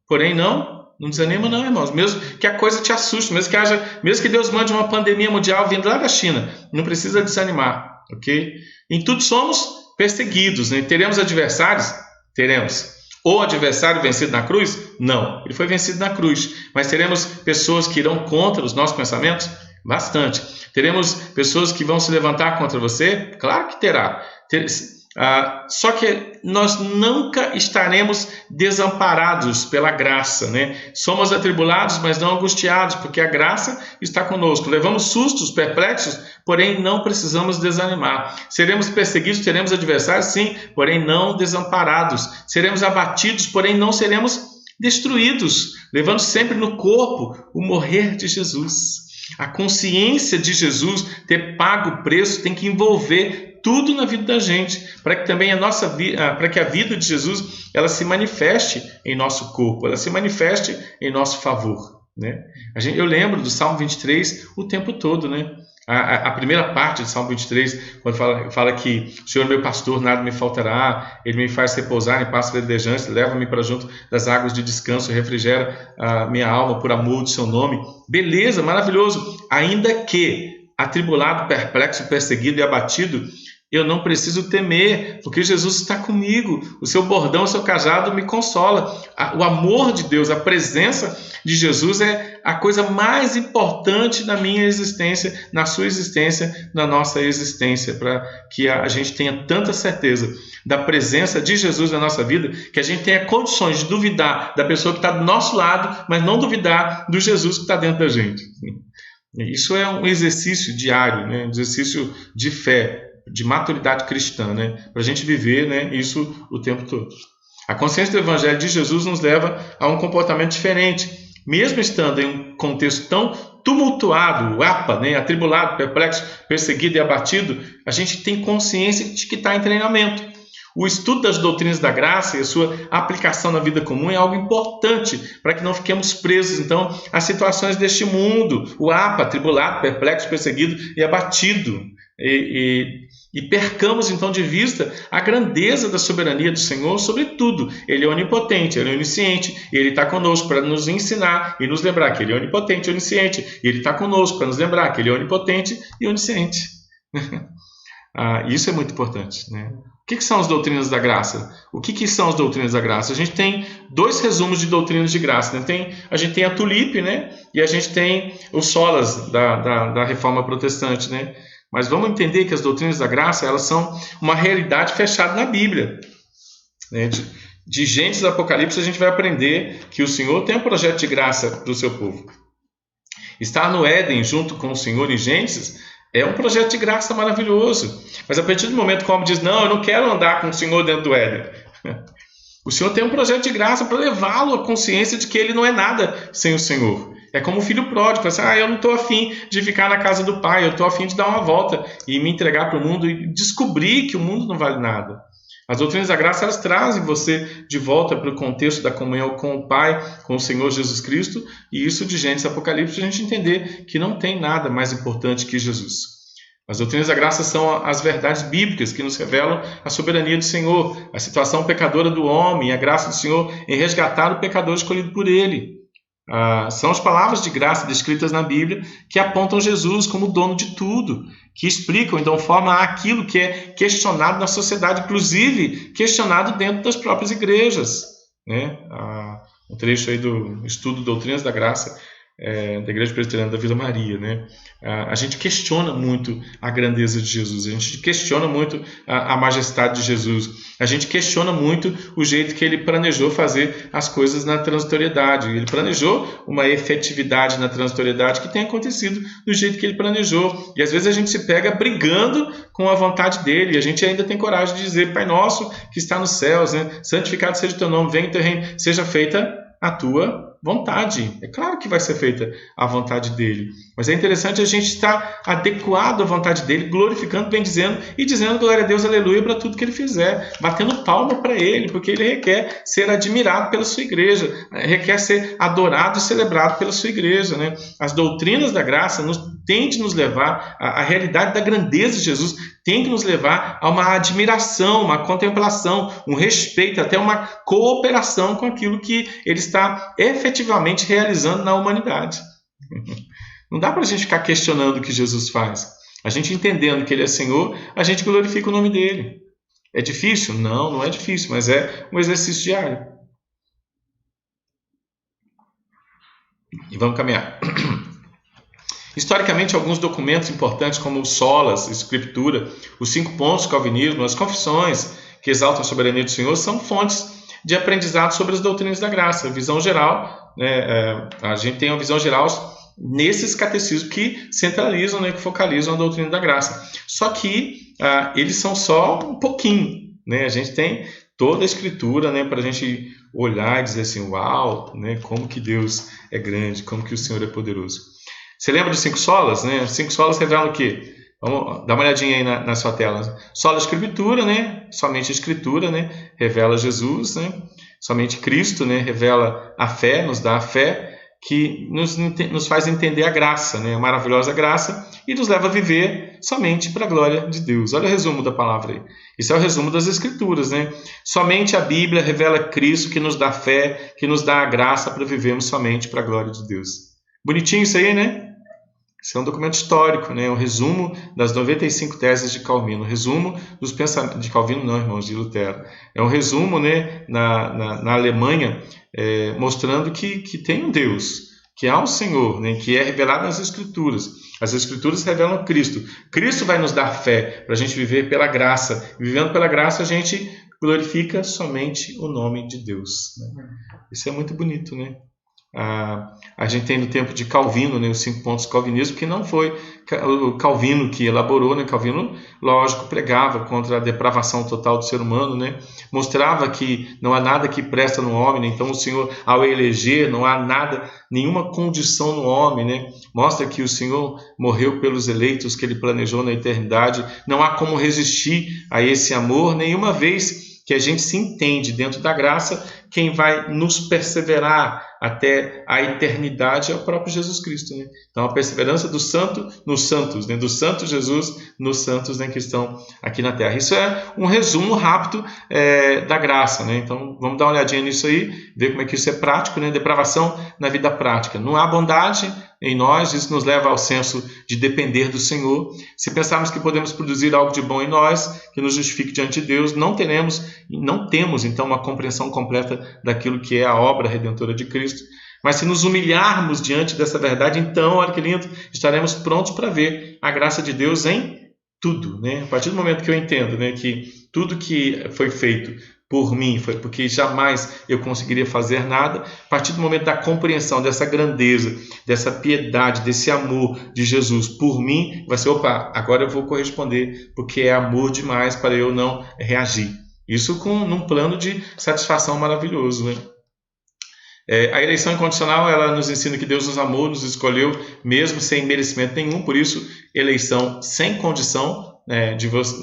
porém não desanima não, irmãos, mesmo que a coisa te assuste, mesmo que Deus mande uma pandemia mundial vindo lá da China, não precisa desanimar, ok? Em tudo somos perseguidos, né? Teremos adversários? Teremos. O adversário vencido na cruz? Não, ele foi vencido na cruz, mas teremos pessoas que irão contra os nossos pensamentos? Bastante. Teremos pessoas que vão se levantar contra você? Claro que terá. Só que nós nunca estaremos desamparados pela graça, né? Somos atribulados, mas não angustiados, porque a graça está conosco. Levamos sustos, perplexos, porém não precisamos desanimar. Seremos perseguidos, teremos adversários, sim, porém não desamparados. Seremos abatidos, porém não seremos destruídos, levando sempre no corpo o morrer de Jesus. A consciência de Jesus ter pago o preço tem que envolver tudo na vida da gente, para que também para que a vida de Jesus ela se manifeste em nosso corpo, ela se manifeste em nosso favor, né? Eu lembro do Salmo 23 o tempo todo, né? A primeira parte do Salmo 23, quando fala que o Senhor é meu pastor, nada me faltará, Ele me faz repousar em pastos verdejantes, leva-me para junto das águas de descanso, refrigera a minha alma por amor do seu nome. Beleza, maravilhoso. Ainda que atribulado, perplexo, perseguido e abatido, eu não preciso temer, porque Jesus está comigo. O seu bordão, o seu cajado me consola. O amor de Deus, a presença de Jesus é a coisa mais importante na minha existência, na sua existência, na nossa existência, para que a gente tenha tanta certeza da presença de Jesus na nossa vida, que a gente tenha condições de duvidar da pessoa que está do nosso lado, mas não duvidar do Jesus que está dentro da gente. Isso é um exercício diário, né? Um exercício de fé, de maturidade cristã, né? Para a gente viver, né, isso o tempo todo. A consciência do Evangelho de Jesus nos leva a um comportamento diferente. Mesmo estando em um contexto tão tumultuado, né, atribulado, perplexo, perseguido e abatido, a gente tem consciência de que está em treinamento. O estudo das doutrinas da graça e a sua aplicação na vida comum é algo importante para que não fiquemos presos, então, às situações deste mundo, o atribulado, perplexo, perseguido e abatido. E percamos, então, de vista a grandeza da soberania do Senhor sobre tudo. Ele é onipotente, Ele é onisciente, e Ele está conosco para nos ensinar e nos lembrar que Ele é onipotente e onisciente. E Ele está conosco para nos lembrar que Ele é onipotente e onisciente. Isso é muito importante, né? O que são as doutrinas da graça? O que são as doutrinas da graça? A gente tem dois resumos de doutrinas de graça, né? A gente tem a Tulipe, né? E a gente tem os solas da Reforma Protestante, né? Mas vamos entender que as doutrinas da graça, elas são uma realidade fechada na Bíblia, né? De Gênesis do Apocalipse a gente vai aprender que o Senhor tem um projeto de graça para o seu povo. Estar no Éden junto com o Senhor em Gênesis é um projeto de graça maravilhoso. Mas a partir do momento que o homem diz, não, eu não quero andar com o Senhor dentro do Éden. O Senhor tem um projeto de graça para levá-lo à consciência de que ele não é nada sem o Senhor. É como o filho pródigo, assim, eu não estou afim de ficar na casa do pai, eu estou afim de dar uma volta e me entregar para o mundo e descobrir que o mundo não vale nada. As doutrinas da graça, elas trazem você de volta para o contexto da comunhão com o Pai, com o Senhor Jesus Cristo, e isso de Gênesis e Apocalipse, para a gente entender que não tem nada mais importante que Jesus. As doutrinas da graça são as verdades bíblicas que nos revelam a soberania do Senhor, a situação pecadora do homem, a graça do Senhor em resgatar o pecador escolhido por Ele. São as palavras de graça descritas na Bíblia que apontam Jesus como dono de tudo, que explicam e dão forma àquilo que é questionado na sociedade, inclusive questionado dentro das próprias igrejas, né? Um trecho aí do estudo Doutrinas da Graça da Igreja Presbiteriana da Vila Maria, né? A gente questiona muito a grandeza de Jesus, a gente questiona muito a majestade de Jesus, a gente questiona muito o jeito que ele planejou fazer as coisas na transitoriedade. Ele planejou uma efetividade na transitoriedade que tem acontecido do jeito que ele planejou, e às vezes a gente se pega brigando com a vontade dele, e a gente ainda tem coragem de dizer, Pai nosso que está nos céus, né? Santificado seja o teu nome, venha o teu reino, seja feita a tua vontade. É claro que vai ser feita a vontade dele, mas é interessante a gente estar adequado à vontade dele, glorificando, bendizendo e dizendo glória a Deus, aleluia, para tudo que ele fizer, batendo palma para ele, porque ele requer ser admirado pela sua igreja, requer ser adorado e celebrado pela sua igreja, né? As doutrinas da graça têm de nos levar, a realidade da grandeza de Jesus tem que nos levar a uma admiração, uma contemplação, um respeito, até uma cooperação com aquilo que ele está efetivamente realizando na humanidade. Não dá para a gente ficar questionando o que Jesus faz. A gente entendendo que ele é Senhor, a gente glorifica o nome dele. É difícil? Não, não é difícil, mas é um exercício diário. E vamos caminhar. Historicamente, alguns documentos importantes como o Solas, a Escritura, os 5 pontos do calvinismo, as confissões que exaltam a soberania do Senhor são fontes de aprendizado sobre as doutrinas da graça. A visão geral, né, a gente tem uma visão geral nesses catecismos que centralizam, né, que focalizam a doutrina da graça. Só que eles são só um pouquinho, né? A gente tem toda a Escritura, né, para a gente olhar e dizer assim, uau, né, como que Deus é grande, como que o Senhor é poderoso. Você lembra dos 5 solas, né? Os 5 solas revelam o quê? Vamos dar uma olhadinha aí na sua tela. Sola Escritura, né? Somente a Escritura, né? Revela Jesus, né? Somente Cristo, né? Revela a fé, nos dá a fé, que nos faz entender a graça, né? A maravilhosa graça, e nos leva a viver somente para a glória de Deus. Olha o resumo da palavra aí. Isso é o resumo das Escrituras, né? Somente a Bíblia revela Cristo, que nos dá fé, que nos dá a graça para vivermos somente para a glória de Deus. Bonitinho isso aí, né? Isso é um documento histórico, né? Um resumo das 95 teses de Calvino. Resumo dos pensamentos de Calvino, não, irmãos, de Lutero. É um resumo, né, na Alemanha, mostrando que tem um Deus, que há um Senhor, né, que é revelado nas Escrituras. As Escrituras revelam Cristo. Cristo vai nos dar fé para a gente viver pela graça. E vivendo pela graça, a gente glorifica somente o nome de Deus, né? Isso é muito bonito, né? A gente tem no tempo de Calvino, né, os 5 pontos do calvinismo, que não foi o Calvino que elaborou, né? Calvino, lógico, pregava contra a depravação total do ser humano, né? Mostrava que não há nada que presta no homem, né? Então o Senhor, ao eleger, não há nada, nenhuma condição no homem, né? Mostra que o Senhor morreu pelos eleitos que Ele planejou na eternidade. Não há como resistir a esse amor, nenhuma vez que a gente se entende dentro da graça. Quem vai nos perseverar até a eternidade é o próprio Jesus Cristo, né? Então a perseverança do santo nos santos, né? Do santo Jesus nos santos, né, que estão aqui na terra. Isso é um resumo rápido da graça, né? Então vamos dar uma olhadinha nisso aí, ver como é que isso é prático, né? Depravação na vida prática. Não há bondade em nós, isso nos leva ao senso de depender do Senhor. Se pensarmos que podemos produzir algo de bom em nós, que nos justifique diante de Deus, não temos então uma compreensão completa daquilo que é a obra redentora de Cristo. Mas se nos humilharmos diante dessa verdade, então, olha que lindo, estaremos prontos para ver a graça de Deus em tudo, né? A partir do momento que eu entendo, né, que tudo que foi feito por mim foi porque jamais eu conseguiria fazer nada, a partir do momento da compreensão dessa grandeza, dessa piedade, desse amor de Jesus por mim, vai ser, opa, agora eu vou corresponder, porque é amor demais para eu não reagir. Isso num plano de satisfação maravilhoso, né? A eleição incondicional, ela nos ensina que Deus nos amou, nos escolheu, mesmo sem merecimento nenhum. Por isso, eleição sem condição,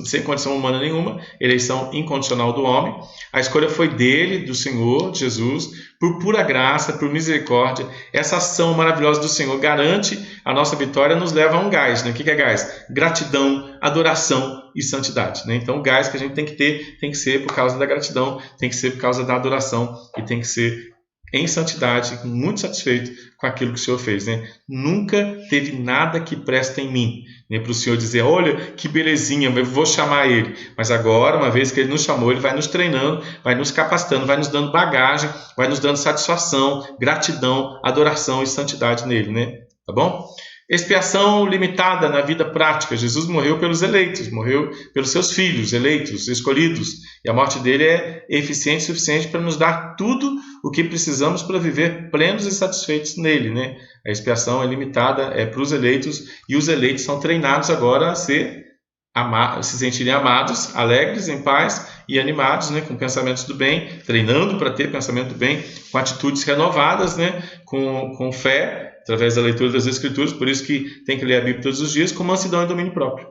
sem condição humana nenhuma, eleição incondicional do homem. A escolha foi dele, do Senhor Jesus, por pura graça, por misericórdia. Essa ação maravilhosa do Senhor garante a nossa vitória, nos leva a um gás, né? O que é gás? Gratidão, adoração e santidade, né? Então o gás que a gente tem que ter tem que ser por causa da gratidão, tem que ser por causa da adoração e tem que ser em santidade, muito satisfeito com aquilo que o Senhor fez, né? Nunca teve nada que presta em mim, né? Para o Senhor dizer, olha que belezinha, eu vou chamar Ele. Mas agora, uma vez que Ele nos chamou, Ele vai nos treinando, vai nos capacitando, vai nos dando bagagem, vai nos dando satisfação, gratidão, adoração e santidade nele, né? Tá bom? Expiação limitada na vida prática. Jesus morreu pelos eleitos, morreu pelos seus filhos, eleitos, escolhidos. E a morte dele é eficiente o suficiente para nos dar tudo o que precisamos para viver plenos e satisfeitos nele, né? A expiação é limitada, para os eleitos, e os eleitos são treinados agora a se sentirem amados, alegres, em paz e animados, né? Com pensamentos do bem, treinando para ter pensamento do bem, com atitudes renovadas, né? Com fé, através da leitura das Escrituras. Por isso que tem que ler a Bíblia todos os dias, com mansidão e domínio próprio,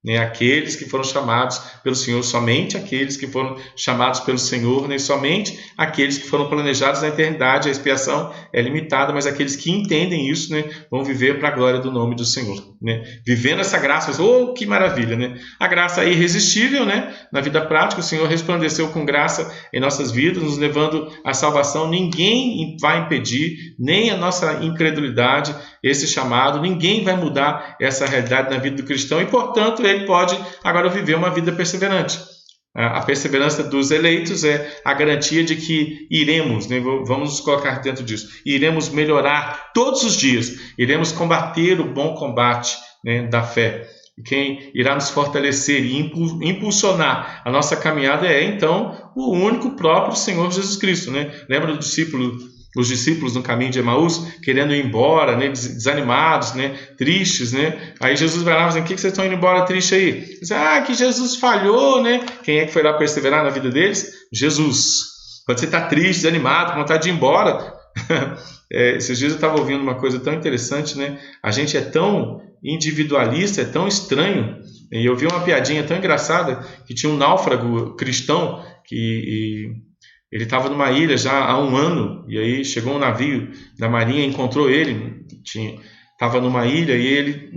né? Aqueles que foram chamados pelo Senhor, somente aqueles que foram chamados pelo Senhor, né? Somente aqueles que foram planejados na eternidade. A expiação é limitada, mas aqueles que entendem isso, né, vão viver para a glória do nome do Senhor, né? Vivendo essa graça, que maravilha, né? A graça é irresistível, né? Na vida prática, o Senhor resplandeceu com graça em nossas vidas, nos levando à salvação. Ninguém vai impedir, nem a nossa incredulidade, esse chamado. Ninguém vai mudar essa realidade na vida do cristão e, portanto, ele pode agora viver uma vida perseverante. A perseverança dos eleitos é a garantia de que iremos, né, vamos nos colocar dentro disso, iremos melhorar todos os dias, iremos combater o bom combate, né, da fé. E quem irá nos fortalecer e impulsionar a nossa caminhada é, então, o único próprio Senhor Jesus Cristo, né? Lembra os discípulos no caminho de Emaús, querendo ir embora, né, desanimados, né, tristes, né? Aí Jesus vai lá e diz, o que vocês estão indo embora triste aí? Diz, que Jesus falhou, né? Quem é que foi lá perseverar na vida deles? Jesus. Quando você está triste, desanimado, com vontade de ir embora. Esses dias eu estava ouvindo uma coisa tão interessante, né? A gente é tão individualista, é tão estranho. E eu vi uma piadinha tão engraçada, que tinha um náufrago cristão que... Ele estava numa ilha já há 1 ano, e aí chegou um navio da marinha, encontrou ele, estava numa ilha, e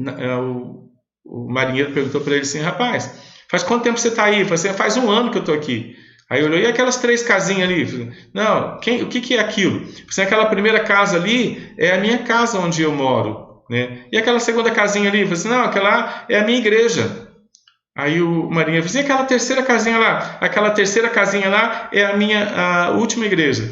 o marinheiro perguntou para ele assim, rapaz, faz quanto tempo você está aí? Ele falou assim, faz 1 ano que eu estou aqui. Aí olhou, e aquelas 3 casinhas ali? Falei, não, o que é aquilo? Assim, aquela primeira casa ali é a minha casa onde eu moro, né? E aquela segunda casinha ali? Falei assim, não, aquela é a minha igreja. Aí o marinheiro disse, aquela terceira casinha lá? Aquela terceira casinha lá é a minha última igreja.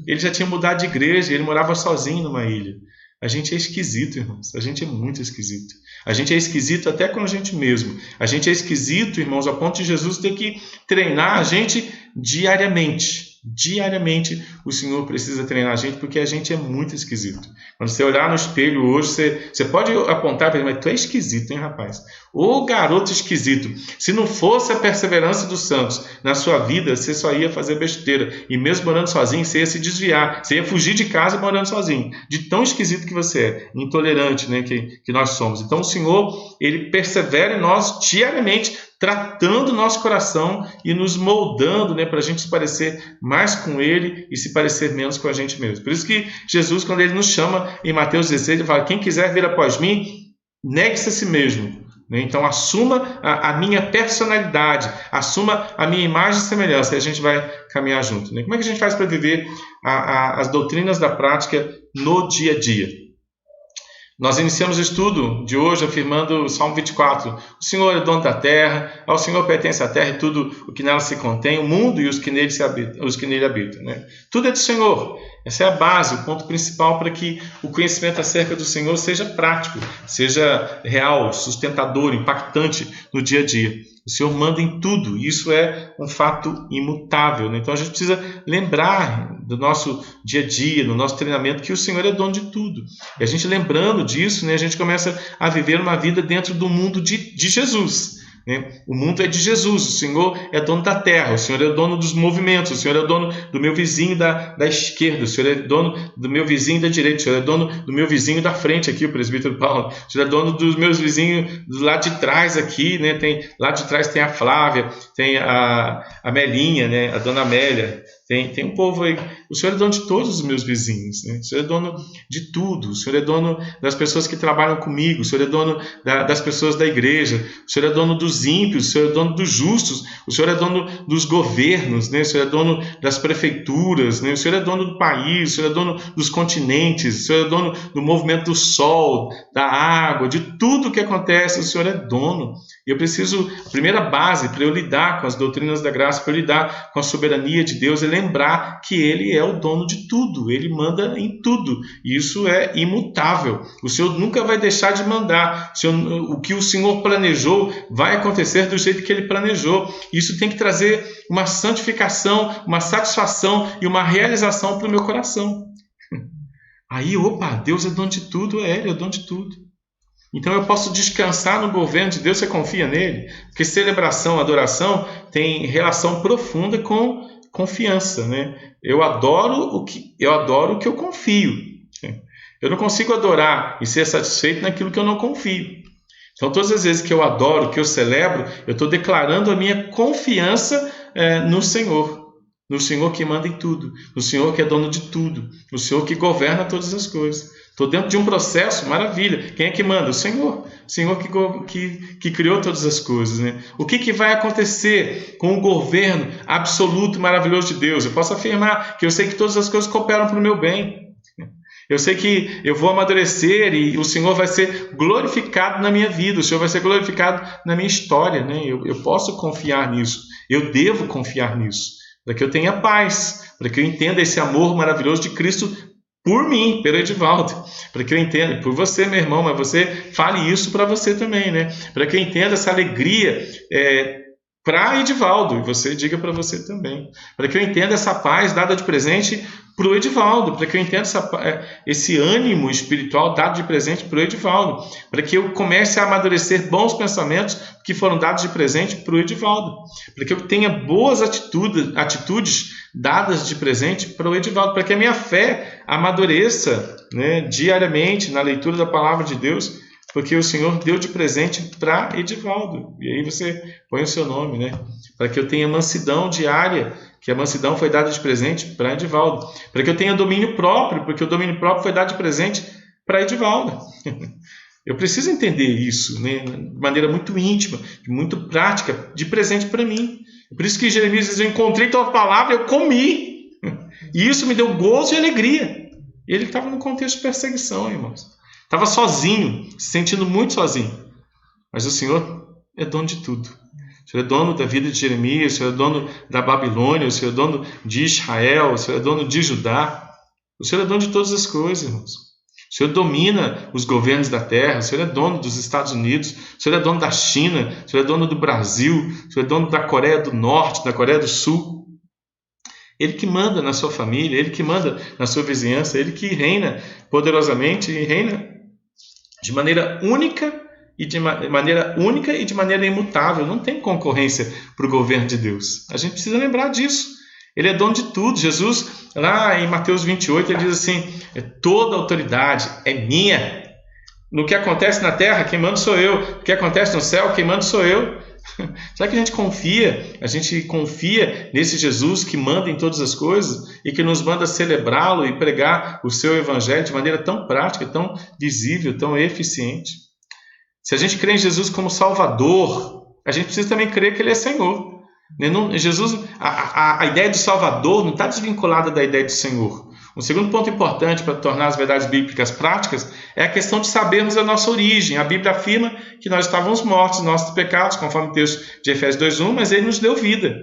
Ele já tinha mudado de igreja, ele morava sozinho numa ilha. A gente é esquisito, irmãos. A gente é muito esquisito. A gente é esquisito até com a gente mesmo. A gente é esquisito, irmãos, ao ponto de Jesus ter que treinar a gente diariamente. Diariamente o Senhor precisa treinar a gente, porque a gente é muito esquisito. Quando você olhar no espelho hoje, você pode apontar para ele, mas tu é esquisito, hein, rapaz? Ô garoto esquisito. Se não fosse a perseverança dos santos na sua vida, você só ia fazer besteira. E mesmo morando sozinho, você ia se desviar. Você ia fugir de casa morando sozinho. De tão esquisito que você é. Intolerante, né, que nós somos. Então o Senhor, ele persevera em nós diariamente, tratando o nosso coração e nos moldando, né, para a gente se parecer mais com Ele e se parecer menos com a gente mesmo. Por isso que Jesus, quando Ele nos chama em Mateus 16, Ele fala, quem quiser vir após mim, negue-se a si mesmo. Então assuma a minha personalidade, assuma a minha imagem e semelhança, e a gente vai caminhar junto. Como é que a gente faz para viver as doutrinas da prática no dia a dia? Nós iniciamos o estudo de hoje afirmando o Salmo 24. O Senhor é dono da terra, ao Senhor pertence a terra e tudo o que nela se contém, o mundo e os que nele habitam. Né? Tudo é do Senhor. Essa é a base, o ponto principal para que o conhecimento acerca do Senhor seja prático, seja real, sustentador, impactante no dia a dia. O Senhor manda em tudo, e isso é um fato imutável. Né? Então a gente precisa lembrar do nosso dia a dia, no nosso treinamento, que o Senhor é dono de tudo. E a gente lembrando disso, né, a gente começa a viver uma vida dentro do mundo de Jesus. O mundo é de Jesus, o Senhor é dono da terra, o Senhor é dono dos movimentos, o Senhor é dono do meu vizinho da esquerda, o Senhor é dono do meu vizinho da direita, o Senhor é dono do meu vizinho da frente aqui, o presbítero Paulo, o Senhor é dono dos meus vizinhos do lado de trás aqui, né? Lá de trás tem a Flávia, tem a Melinha, né? A dona Amélia, tem um povo aí. O Senhor é dono de todos os meus vizinhos, né? O Senhor é dono de tudo, o Senhor é dono das pessoas que trabalham comigo, o Senhor é dono das pessoas da igreja, o Senhor é dono dos ímpios, o Senhor é dono dos justos, o Senhor é dono dos governos, né? O Senhor é dono das prefeituras, né? O Senhor é dono do país, o Senhor é dono dos continentes, o Senhor é dono do movimento do sol, da água, de tudo que acontece, o Senhor é dono. E eu preciso, a primeira base para eu lidar com as doutrinas da graça, para eu lidar com a soberania de Deus, é lembrar que Ele é o dono de tudo, Ele manda em tudo, e isso é imutável. O Senhor nunca vai deixar de mandar. O que o Senhor planejou vai acontecer do jeito que Ele planejou. Isso tem que trazer uma santificação, uma satisfação e uma realização para o meu coração. Aí, Deus é dono de tudo, Ele é dono de tudo. Então eu posso descansar no governo de Deus. Você confia nele? Porque celebração, adoração tem relação profunda com confiança, né? Eu adoro o que eu confio. Eu não consigo adorar e ser satisfeito naquilo que eu não confio. Então todas as vezes que eu adoro, que eu celebro, eu estou declarando a minha confiança no Senhor. No Senhor que manda em tudo, no Senhor que é dono de tudo, no Senhor que governa todas as coisas. Estou dentro de um processo, maravilha. Quem é que manda? O Senhor. O Senhor que criou todas as coisas. Né? O que vai acontecer com o governo absoluto e maravilhoso de Deus? Eu posso afirmar que eu sei que todas as coisas cooperam para o meu bem. Eu sei que eu vou amadurecer e o Senhor vai ser glorificado na minha vida. O Senhor vai ser glorificado na minha história. Né? Eu posso confiar nisso. Eu devo confiar nisso. Para que eu tenha paz. Para que eu entenda esse amor maravilhoso de Cristo por mim, pelo Edivaldo, para que eu entenda, por você, meu irmão, mas você fale isso para você também, né? Para que eu entenda essa alegria para Edivaldo, e você diga para você também. Para que eu entenda essa paz dada de presente para o Edivaldo, para que eu entenda esse ânimo espiritual dado de presente para o Edivaldo, para que eu comece a amadurecer bons pensamentos que foram dados de presente para o Edivaldo, para que eu tenha boas atitudes dadas de presente para o Edivaldo, para que a minha fé amadureça, né, diariamente na leitura da palavra de Deus, porque o Senhor deu de presente para Edivaldo. E aí você põe o seu nome, né? Para que eu tenha mansidão diária, que a mansidão foi dada de presente para Edivaldo. Para que eu tenha domínio próprio, porque o domínio próprio foi dado de presente para Edivaldo. Eu preciso entender isso, né? De maneira muito íntima, muito prática, de presente para mim. Por isso que Jeremias diz, eu encontrei tua palavra, eu comi. E isso me deu gozo e alegria. Ele estava num contexto de perseguição, irmãos. Estava sozinho, se sentindo muito sozinho. Mas o Senhor é dono de tudo. O Senhor é dono da vida de Jeremias, o Senhor é dono da Babilônia, o Senhor é dono de Israel, o Senhor é dono de Judá. O Senhor é dono de todas as coisas, irmãos. O Senhor domina os governos da terra, o Senhor é dono dos Estados Unidos, o Senhor é dono da China, o Senhor é dono do Brasil, o Senhor é dono da Coreia do Norte, da Coreia do Sul. Ele que manda na sua família, Ele que manda na sua vizinhança, Ele que reina poderosamente e reina de maneira única e de maneira imutável. Não tem concorrência para o governo de Deus. A gente precisa lembrar disso. Ele é dono de tudo. Jesus, lá em Mateus 28, ele diz assim: toda autoridade é minha. No que acontece na terra, quem manda sou eu. No que acontece no céu, quem manda sou eu. Será que a gente confia nesse Jesus que manda em todas as coisas e que nos manda celebrá-lo e pregar o seu evangelho de maneira tão prática, tão visível, tão eficiente? Se a gente crê em Jesus como Salvador, a gente precisa também crer que Ele é Senhor. Jesus, a ideia de Salvador não está desvinculada da ideia de Senhor. Um segundo ponto importante para tornar as verdades bíblicas práticas é a questão de sabermos a nossa origem. A Bíblia afirma que nós estávamos mortos em nossos pecados, conforme o texto de Efésios 2:1, mas Ele nos deu vida.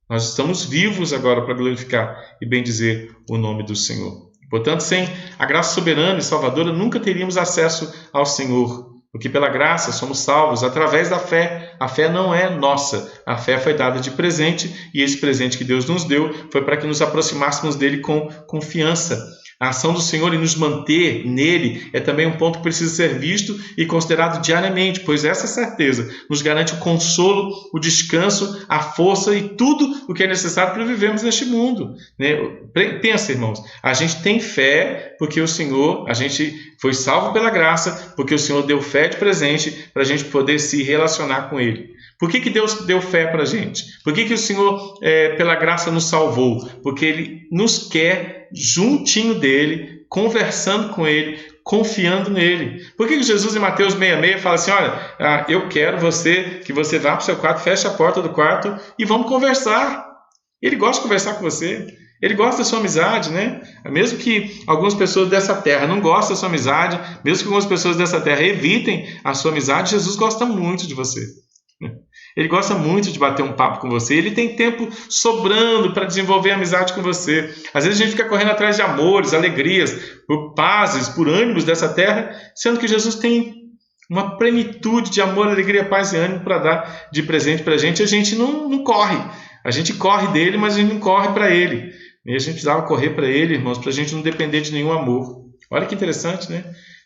Nós estamos vivos agora para glorificar e bendizer o nome do Senhor. Portanto, sem a graça soberana e salvadora, nunca teríamos acesso ao Senhor. Porque pela graça somos salvos através da fé. A fé não é nossa. A fé foi dada de presente, e esse presente que Deus nos deu foi para que nos aproximássemos dele com confiança. A ação do Senhor em nos manter nele é também um ponto que precisa ser visto e considerado diariamente, pois essa certeza nos garante o consolo, o descanso, a força e tudo o que é necessário para vivermos neste mundo. Pensa, irmãos, a gente tem fé porque o Senhor, a gente foi salvo pela graça, porque o Senhor deu fé de presente para a gente poder se relacionar com Ele. Por que Deus deu fé para a gente? Por que o Senhor, pela graça, nos salvou? Porque Ele nos quer juntinho dEle, conversando com Ele, confiando nele. Por que Jesus, em Mateus 6,6, fala assim: olha, eu quero que você vá para o seu quarto, feche a porta do quarto e vamos conversar. Ele gosta de conversar com você. Ele gosta da sua amizade, né? Mesmo que algumas pessoas dessa terra não gostem da sua amizade, mesmo que algumas pessoas dessa terra evitem a sua amizade, Jesus gosta muito de você. Ele gosta muito de bater um papo com você. Ele tem tempo sobrando para desenvolver amizade com você. Às vezes a gente fica correndo atrás de amores, alegrias, por pazes, por ânimos dessa terra, sendo que Jesus tem uma plenitude de amor, alegria, paz e ânimo para dar de presente para a gente. A gente não corre. A gente corre dele, mas a gente não corre para ele. E a gente precisava correr para ele, irmãos, para a gente não depender de nenhum amor. Olha que interessante, né?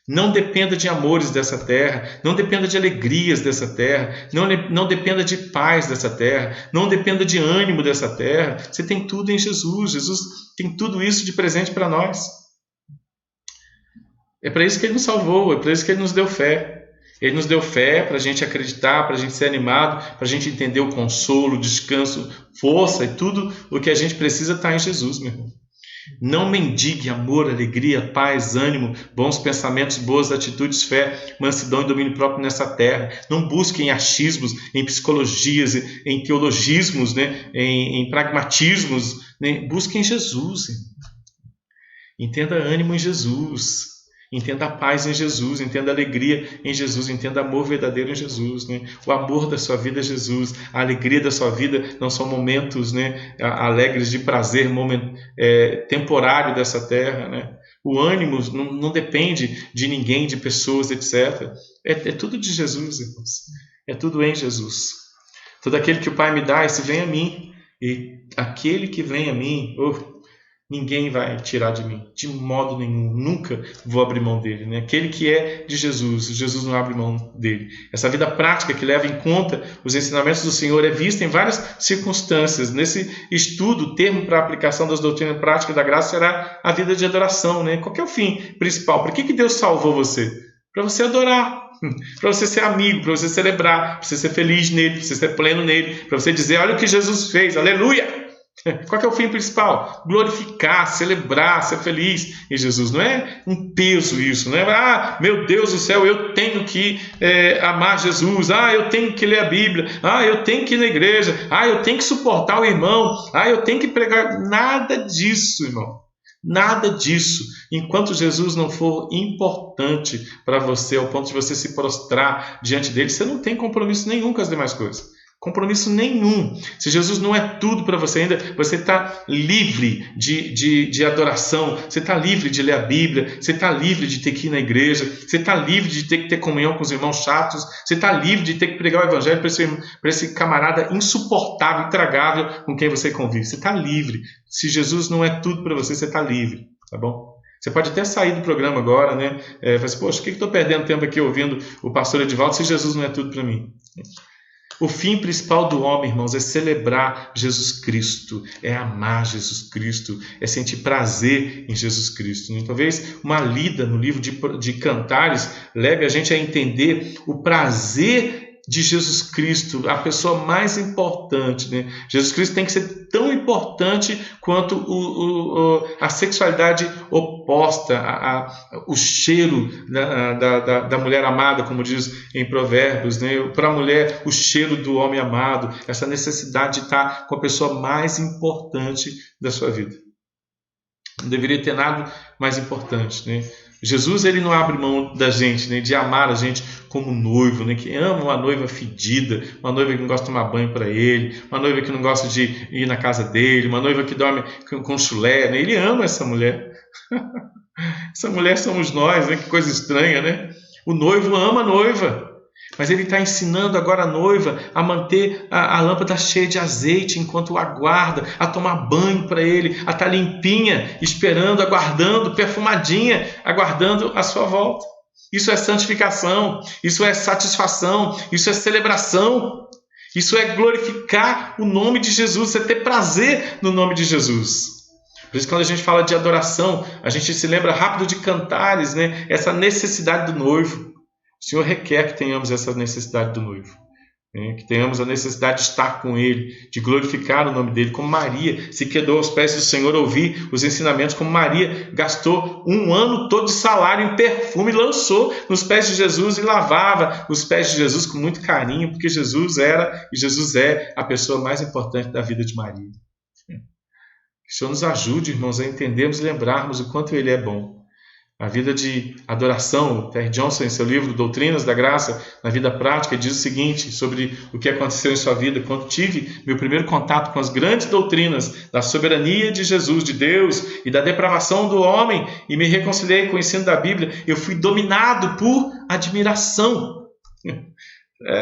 Não dependa de amores dessa terra, não dependa de alegrias dessa terra, não dependa de paz dessa terra, não dependa de ânimo dessa terra. Você tem tudo em Jesus. Jesus tem tudo isso de presente para nós. É para isso que Ele nos salvou, é para isso que Ele nos deu fé. Ele nos deu fé para a gente acreditar, para a gente ser animado, para a gente entender o consolo, o descanso, força e tudo o que a gente precisa está em Jesus, meu irmão. Não mendigue amor, alegria, paz, ânimo, bons pensamentos, boas atitudes, fé, mansidão e domínio próprio nessa terra. Não busque em achismos, em psicologias, em teologismos, né? em pragmatismos. Né? Busque em Jesus. Entenda ânimo em Jesus. Entenda a paz em Jesus, entenda a alegria em Jesus, entenda amor verdadeiro em Jesus, né? O amor da sua vida é Jesus, a alegria da sua vida não são momentos, né, alegres de prazer temporário dessa terra, né? O ânimo não depende de ninguém, de pessoas, etc. É tudo de Jesus, irmãos. É tudo em Jesus. Todo aquele que o Pai me dá, esse vem a mim, e aquele que vem a mim, ninguém vai tirar de mim, de modo nenhum, nunca vou abrir mão dele, né? Aquele que é de Jesus, Jesus não abre mão dele. Essa vida prática que leva em conta os ensinamentos do Senhor é vista em várias circunstâncias. Nesse estudo, o termo para a aplicação das doutrinas práticas da graça será a vida de adoração, né? Qual que é o fim principal? Por que Deus salvou você? Para você adorar, para você ser amigo, para você celebrar, para você ser feliz nele, para você ser pleno nele, para você dizer: olha o que Jesus fez, aleluia! Qual que é o fim principal? Glorificar, celebrar, ser feliz em Jesus. Não é um peso isso, não é? Meu Deus do céu, eu tenho que amar Jesus. Eu tenho que ler a Bíblia. Eu tenho que ir na igreja. Eu tenho que suportar o irmão. Eu tenho que pregar. Nada disso, irmão. Nada disso. Enquanto Jesus não for importante para você, ao ponto de você se prostrar diante dele, você não tem compromisso nenhum com as demais coisas. Compromisso nenhum. Se Jesus não é tudo para você ainda, você está livre de adoração, você está livre de ler a Bíblia, você está livre de ter que ir na igreja, você está livre de ter que ter comunhão com os irmãos chatos, você está livre de ter que pregar o evangelho para esse camarada insuportável, intragável com quem você convive. Você está livre. Se Jesus não é tudo para você, você está livre, tá bom? Você pode até sair do programa agora, né? Fala assim, poxa, por que eu estou perdendo tempo aqui ouvindo o pastor Edivaldo se Jesus não é tudo para mim? O fim principal do homem, irmãos, é celebrar Jesus Cristo, é amar Jesus Cristo, é sentir prazer em Jesus Cristo. E talvez uma lida no livro de Cantares leve a gente a entender o prazer de Jesus Cristo, a pessoa mais importante, né? Jesus Cristo tem que ser tão importante quanto a sexualidade oposta, o cheiro da mulher amada, como diz em Provérbios, né? Para a mulher, o cheiro do homem amado, essa necessidade de estar com a pessoa mais importante da sua vida. Não deveria ter nada mais importante, né? Jesus, ele não abre mão da gente, né, de amar a gente como noivo, né, que ama uma noiva fedida, uma noiva que não gosta de tomar banho para ele, uma noiva que não gosta de ir na casa dele, uma noiva que dorme com chulé, né? Ele ama essa mulher. Essa mulher somos nós, né? Que coisa estranha, né? O noivo ama a noiva, mas ele está ensinando agora a noiva a manter a lâmpada cheia de azeite enquanto aguarda, a tomar banho para ele, a estar limpinha, esperando, aguardando, perfumadinha, aguardando a sua volta. Isso é santificação, isso é satisfação, isso é celebração, isso é glorificar o nome de Jesus, é ter prazer no nome de Jesus. Por isso, quando a gente fala de adoração, a gente se lembra rápido de Cantares, né? Essa necessidade do noivo. O Senhor requer que tenhamos essa necessidade do noivo, né? Que tenhamos a necessidade de estar com Ele, de glorificar o nome dele, como Maria se quedou aos pés do Senhor ouvir os ensinamentos, como Maria gastou um ano todo de salário em perfume e lançou nos pés de Jesus e lavava os pés de Jesus com muito carinho, porque Jesus era e Jesus é a pessoa mais importante da vida de Maria. Que o Senhor nos ajude, irmãos, a entendermos e lembrarmos o quanto Ele é bom. A vida de adoração, Terry Johnson, em seu livro Doutrinas da Graça, na vida prática, diz o seguinte sobre o que aconteceu em sua vida. Quando tive meu primeiro contato com as grandes doutrinas da soberania de Jesus, de Deus e da depravação do homem, e me reconciliei com o ensino da Bíblia, eu fui dominado por admiração.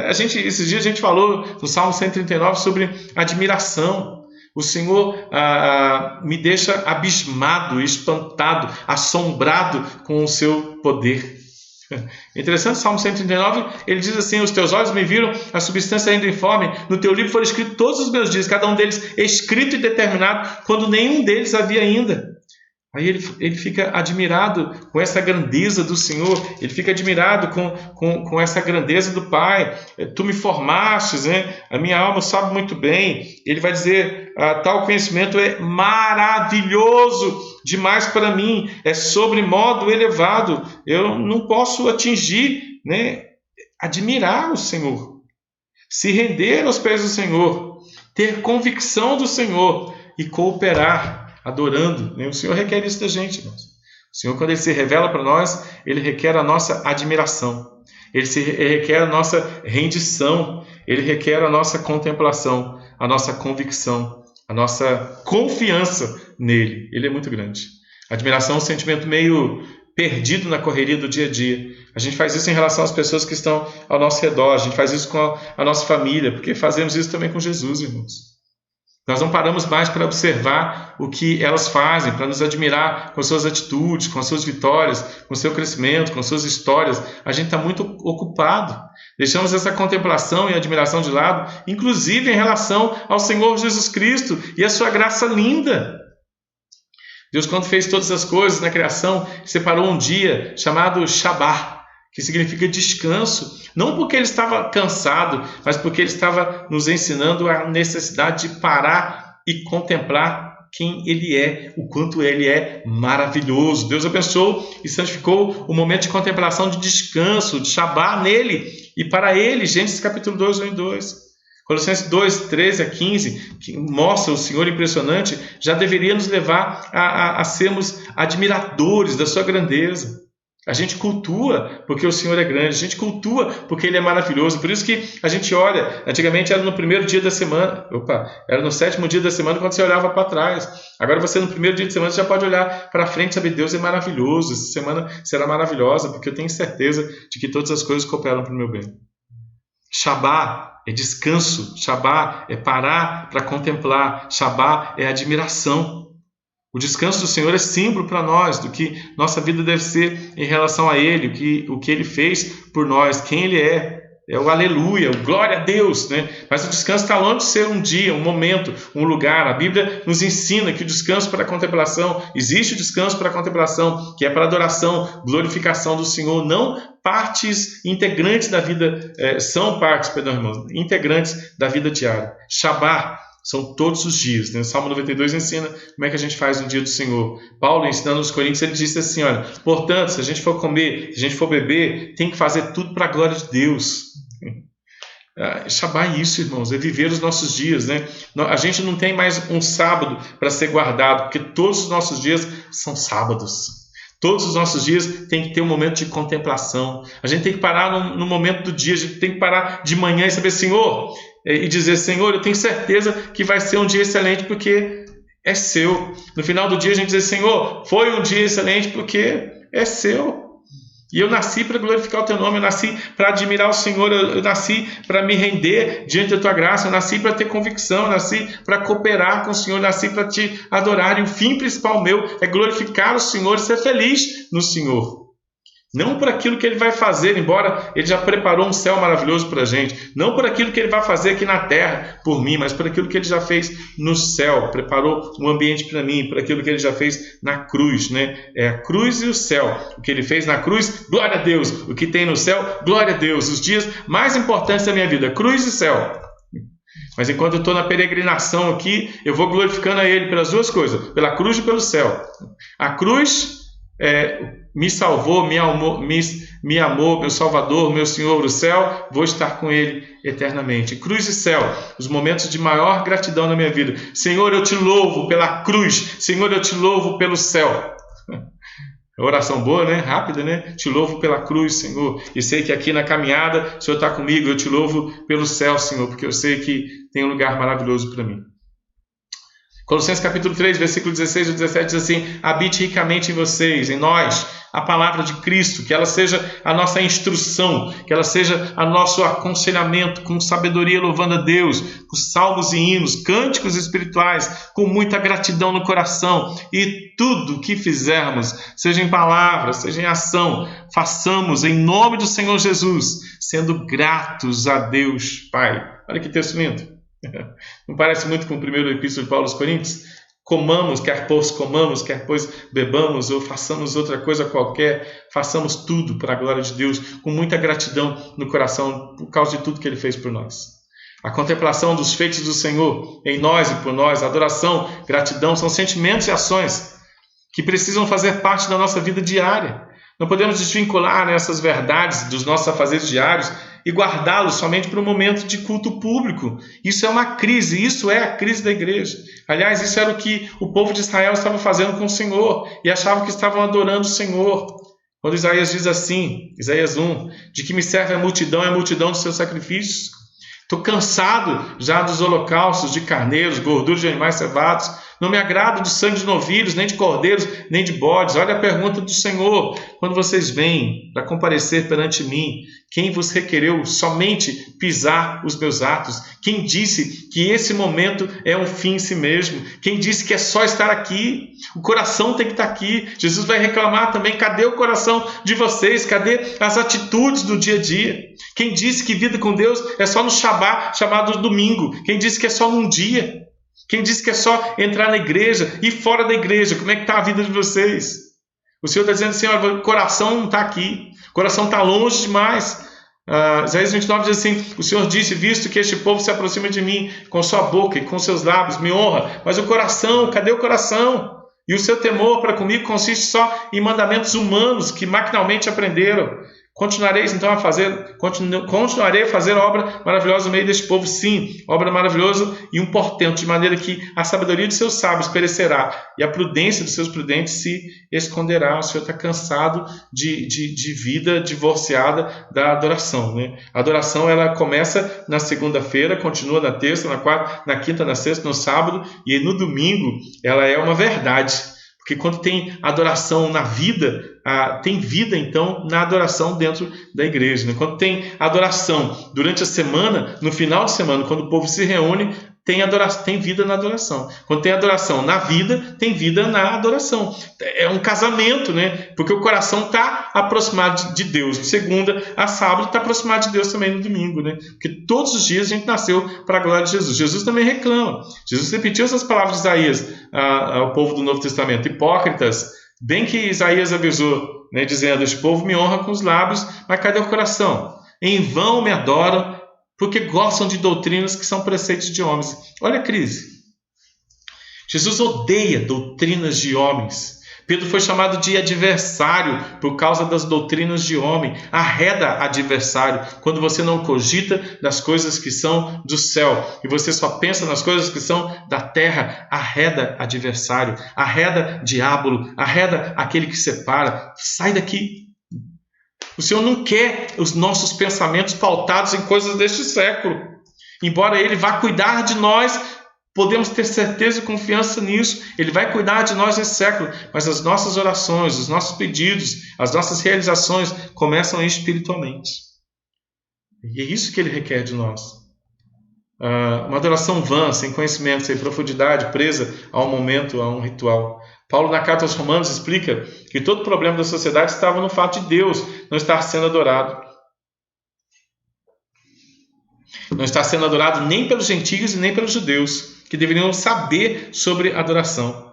Esses dias a gente falou no Salmo 139 sobre admiração. O Senhor me deixa abismado, espantado, assombrado com o seu poder. Interessante, Salmo 139, ele diz assim: os teus olhos me viram a substância ainda informe, no teu livro foram escritos todos os meus dias, cada um deles escrito e determinado, quando nenhum deles havia ainda. Aí ele fica admirado com essa grandeza do Senhor, ele fica admirado com essa grandeza do Pai. Tu me formastes, né? A minha alma sabe muito bem. Ele vai dizer, tal conhecimento é maravilhoso demais para mim, é sobremodo elevado, eu não posso atingir, né? Admirar o Senhor, se render aos pés do Senhor, ter convicção do Senhor e cooperar, adorando. O Senhor requer isso da gente, irmãos. O Senhor, quando Ele se revela para nós, Ele requer a nossa admiração, Ele requer a nossa rendição, Ele requer a nossa contemplação, a nossa convicção, a nossa confiança nele. Ele é muito grande. Admiração é um sentimento meio perdido na correria do dia a dia. A gente faz isso em relação às pessoas que estão ao nosso redor, a gente faz isso com a nossa família, porque fazemos isso também com Jesus, irmãos. Nós não paramos mais para observar o que elas fazem, para nos admirar com suas atitudes, com as suas vitórias, com o seu crescimento, com suas histórias. A gente está muito ocupado. Deixamos essa contemplação e admiração de lado, inclusive em relação ao Senhor Jesus Cristo e a sua graça linda. Deus, quando fez todas as coisas na criação, separou um dia chamado Shabá, que significa descanso, não porque Ele estava cansado, mas porque Ele estava nos ensinando a necessidade de parar e contemplar quem Ele é, o quanto Ele é maravilhoso. Deus abençoou e santificou o momento de contemplação, de descanso, de Shabá nele e para Ele. Gênesis capítulo 2, 1 e 2. Colossenses 2, 13 a 15, que mostra o Senhor impressionante, já deveria nos levar a sermos admiradores da sua grandeza. A gente cultua porque o Senhor é grande, a gente cultua porque Ele é maravilhoso. Por isso que a gente olha, antigamente era no primeiro dia da semana, era no 7º dia da semana quando você olhava para trás. Agora você no primeiro dia de semana você já pode olhar para frente e saber, Deus é maravilhoso, essa semana será maravilhosa, porque eu tenho certeza de que todas as coisas cooperam para o meu bem. Shabá é descanso, Shabá é parar para contemplar, Shabá é admiração. O descanso do Senhor é símbolo para nós do que nossa vida deve ser em relação a Ele, o que Ele fez por nós, quem Ele é o aleluia, o glória a Deus, né? Mas o descanso está longe de ser um dia, um momento, um lugar. A Bíblia nos ensina que o descanso para a contemplação, existe o descanso para a contemplação, que é para adoração, glorificação do Senhor, não partes integrantes da vida, irmãos, integrantes da vida diária. Shabá são todos os dias, né? O Salmo 92 ensina como é que a gente faz no dia do Senhor. Paulo, ensinando aos Coríntios, ele disse assim, olha, portanto, se a gente for comer, se a gente for beber, tem que fazer tudo para a glória de Deus. Shabá é isso, irmãos, é viver os nossos dias, né? A gente não tem mais um sábado para ser guardado, porque todos os nossos dias são sábados. Todos os nossos dias tem que ter um momento de contemplação. A gente tem que parar no momento do dia, a gente tem que parar de manhã e saber, Senhor, e dizer, Senhor, eu tenho certeza que vai ser um dia excelente porque é seu. No final do dia a gente diz, Senhor, foi um dia excelente porque é seu. E eu nasci para glorificar o Teu nome, eu nasci para admirar o Senhor, eu nasci para me render diante da Tua graça, eu nasci para ter convicção, eu nasci para cooperar com o Senhor, eu nasci para Te adorar. E o fim principal meu é glorificar o Senhor e ser feliz no Senhor. Não por aquilo que Ele vai fazer, embora Ele já preparou um céu maravilhoso para a gente. Não por aquilo que Ele vai fazer aqui na terra por mim, mas por aquilo que Ele já fez no céu. Preparou um ambiente para mim, por aquilo que Ele já fez na cruz, né? É a cruz e o céu. O que Ele fez na cruz, glória a Deus. O que tem no céu, glória a Deus. Os dias mais importantes da minha vida, cruz e céu. Mas enquanto eu estou na peregrinação aqui, eu vou glorificando a Ele pelas duas coisas, pela cruz e pelo céu. A cruz me salvou, me amou, meu Salvador, meu Senhor do céu, vou estar com Ele eternamente. Cruz e céu, os momentos de maior gratidão na minha vida. Senhor, eu te louvo pela cruz. Senhor, eu te louvo pelo céu. Oração boa, né? Rápida, né? Te louvo pela cruz, Senhor. E sei que aqui na caminhada, o Senhor está comigo. Eu te louvo pelo céu, Senhor, porque eu sei que tem um lugar maravilhoso para mim. Colossenses capítulo 3, versículo 16 e 17 diz assim: habite ricamente em vocês, em nós, a palavra de Cristo, que ela seja a nossa instrução, que ela seja o nosso aconselhamento, com sabedoria louvando a Deus, com salmos e hinos, cânticos espirituais, com muita gratidão no coração, e tudo que fizermos, seja em palavra, seja em ação, façamos em nome do Senhor Jesus, sendo gratos a Deus Pai. Olha que texto lindo. Não parece muito com o primeiro epístolo de Paulo aos Coríntios? Comamos, quer pois bebamos ou façamos outra coisa qualquer, façamos tudo para a glória de Deus, com muita gratidão no coração, por causa de tudo que Ele fez por nós. A contemplação dos feitos do Senhor em nós e por nós, adoração, gratidão, são sentimentos e ações que precisam fazer parte da nossa vida diária. Não podemos desvincular essas verdades dos nossos afazeres diários e guardá-los somente para um momento de culto público. Isso é uma crise, isso é a crise da igreja. Aliás, isso era o que o povo de Israel estava fazendo com o Senhor e achavam que estavam adorando o Senhor. Quando Isaías diz assim, Isaías 1, de que me serve a multidão dos seus sacrifícios. Estou cansado já dos holocaustos de carneiros, gorduras de animais cevados. Não me agrado do sangue de novilhos, nem de cordeiros, nem de bodes. Olha a pergunta do Senhor. Quando vocês vêm para comparecer perante mim, quem vos requereu somente pisar os meus atos? Quem disse que esse momento é um fim em si mesmo? Quem disse que é só estar aqui? O coração tem que estar aqui. Jesus vai reclamar também, cadê o coração de vocês? Cadê as atitudes do dia a dia? Quem disse que vida com Deus é só no Shabá, chamado domingo? Quem disse que é só num dia? Quem disse que é só entrar na igreja e fora da igreja? Como é que está a vida de vocês? O Senhor está dizendo assim, olha, o coração não está aqui, o coração está longe demais. Isaías 29 diz assim, o Senhor disse, visto que este povo se aproxima de mim com sua boca e com seus lábios, me honra, mas o coração, cadê o coração? E o seu temor para comigo consiste só em mandamentos humanos que maquinalmente aprenderam. Continuarei a fazer obra maravilhosa no meio deste povo, sim, obra maravilhosa e um portento, de maneira que a sabedoria de seus sábios perecerá e a prudência dos seus prudentes se esconderá. O Senhor está cansado de vida divorciada da adoração, né? A adoração, ela começa na segunda-feira, continua na terça, na quarta, na quinta, na sexta, no sábado, e no domingo ela é uma verdade. Porque quando tem adoração na vida, tem vida, então, na adoração dentro da igreja, né? Quando tem adoração durante a semana, no final de semana, quando o povo se reúne, tem vida na adoração. Quando tem adoração na vida, tem vida na adoração. É um casamento, né? Porque o coração está aproximado de Deus. De segunda a sábado está aproximado de Deus também no domingo, né? Porque todos os dias a gente nasceu para a glória de Jesus. Jesus também reclama. Jesus repetiu essas palavras de Isaías ao povo do Novo Testamento. Hipócritas, bem que Isaías avisou, né, dizendo: este povo me honra com os lábios, mas cadê o coração? Em vão me adoram, porque gostam de doutrinas que são preceitos de homens. Olha a crise. Jesus odeia doutrinas de homens. Pedro foi chamado de adversário por causa das doutrinas de homem. Arreda adversário quando você não cogita das coisas que são do céu e você só pensa nas coisas que são da terra. Arreda adversário, arreda diabo, arreda aquele que separa. Sai daqui. O Senhor não quer os nossos pensamentos pautados em coisas deste século. Embora Ele vá cuidar de nós, podemos ter certeza e confiança nisso. Ele vai cuidar de nós nesse século. Mas as nossas orações, os nossos pedidos, as nossas realizações começam espiritualmente. E é isso que Ele requer de nós. Uma adoração vã, sem conhecimento, sem profundidade, presa a um momento, a um ritual. Paulo, na carta aos Romanos, explica que todo o problema da sociedade estava no fato de Deus não estar sendo adorado. Não está sendo adorado nem pelos gentios e nem pelos judeus, que deveriam saber sobre adoração.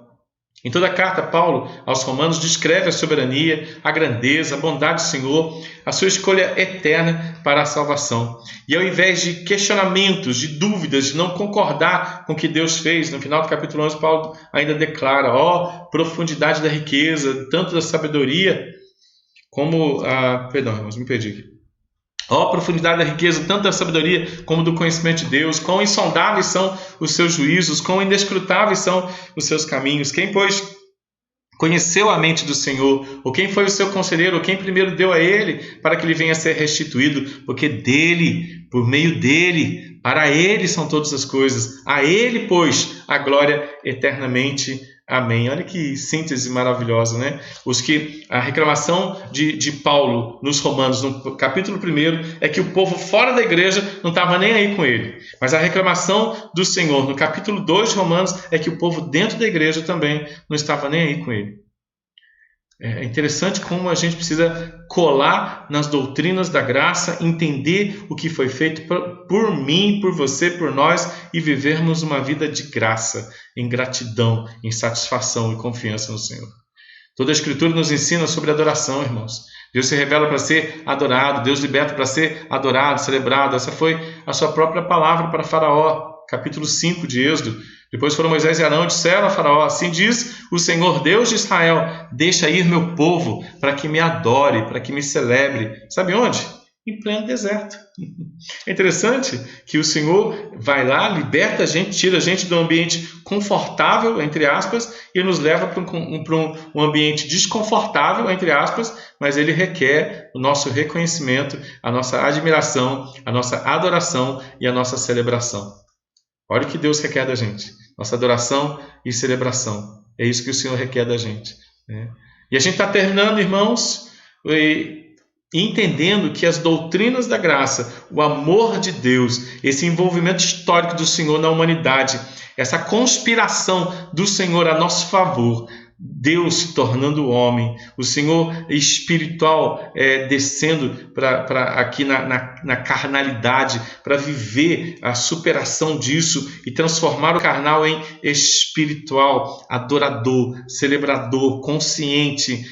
Em toda a carta, Paulo aos Romanos descreve a soberania, a grandeza, a bondade do Senhor, a sua escolha eterna para a salvação. E ao invés de questionamentos, de dúvidas, de não concordar com o que Deus fez, no final do capítulo 11, Paulo ainda declara: profundidade da riqueza, tanto da sabedoria como irmãos, me perdi aqui. Profundidade da riqueza, tanto da sabedoria como do conhecimento de Deus. Quão insondáveis são os seus juízos, quão inescrutáveis são os seus caminhos. Quem, pois, conheceu a mente do Senhor? Ou quem foi o seu conselheiro? Ou quem primeiro deu a Ele para que Ele venha a ser restituído? Porque dele, por meio dele, para Ele são todas as coisas. A Ele, pois, a glória eternamente. Amém. Olha que síntese maravilhosa, né? A reclamação de Paulo nos Romanos, no capítulo 1, é que o povo fora da igreja não estava nem aí com ele. Mas a reclamação do Senhor no capítulo 2 de Romanos é que o povo dentro da igreja também não estava nem aí com ele. É interessante como a gente precisa colar nas doutrinas da graça, entender o que foi feito por mim, por você, por nós, e vivermos uma vida de graça, em gratidão, em satisfação e confiança no Senhor. Toda a Escritura nos ensina sobre adoração, irmãos. Deus se revela para ser adorado, Deus liberta para ser adorado, celebrado. Essa foi a sua própria palavra para Faraó, capítulo 5 de Êxodo. Depois foram Moisés e Arão e disseram a Faraó: assim diz o Senhor Deus de Israel, deixa ir meu povo para que me adore, para que me celebre. Sabe onde? Em pleno deserto. É interessante que o Senhor vai lá, liberta a gente, tira a gente do ambiente confortável, entre aspas, e nos leva para um ambiente desconfortável, entre aspas, mas Ele requer o nosso reconhecimento, a nossa admiração, a nossa adoração e a nossa celebração. Olha o que Deus requer da gente. Nossa adoração e celebração. É isso que o Senhor requer da gente, né? E a gente está terminando, irmãos, entendendo que as doutrinas da graça, o amor de Deus, esse envolvimento histórico do Senhor na humanidade, essa conspiração do Senhor a nosso favor, Deus se tornando homem, o Senhor espiritual descendo aqui na carnalidade para viver a superação disso e transformar o carnal em espiritual, adorador, celebrador, consciente,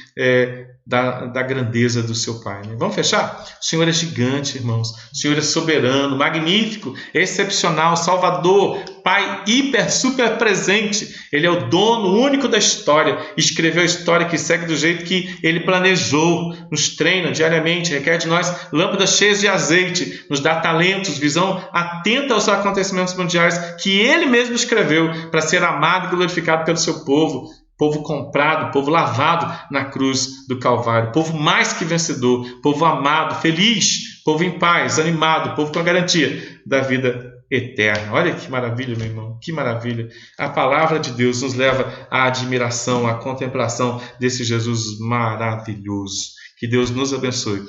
da grandeza do seu Pai. Né? Vamos fechar? O Senhor é gigante, irmãos. O Senhor é soberano, magnífico, excepcional, salvador, Pai hiper, super presente. Ele é o dono único da história. Escreveu a história que segue do jeito que Ele planejou. Nos treina diariamente, requer de nós lâmpadas cheias de azeite, nos dá talentos, visão atenta aos acontecimentos mundiais que Ele mesmo escreveu para ser amado e glorificado pelo seu povo. Povo comprado, povo lavado na cruz do Calvário, povo mais que vencedor, povo amado, feliz, povo em paz, animado, povo com a garantia da vida eterna. Olha que maravilha, meu irmão, que maravilha. A palavra de Deus nos leva à admiração, à contemplação desse Jesus maravilhoso. Que Deus nos abençoe.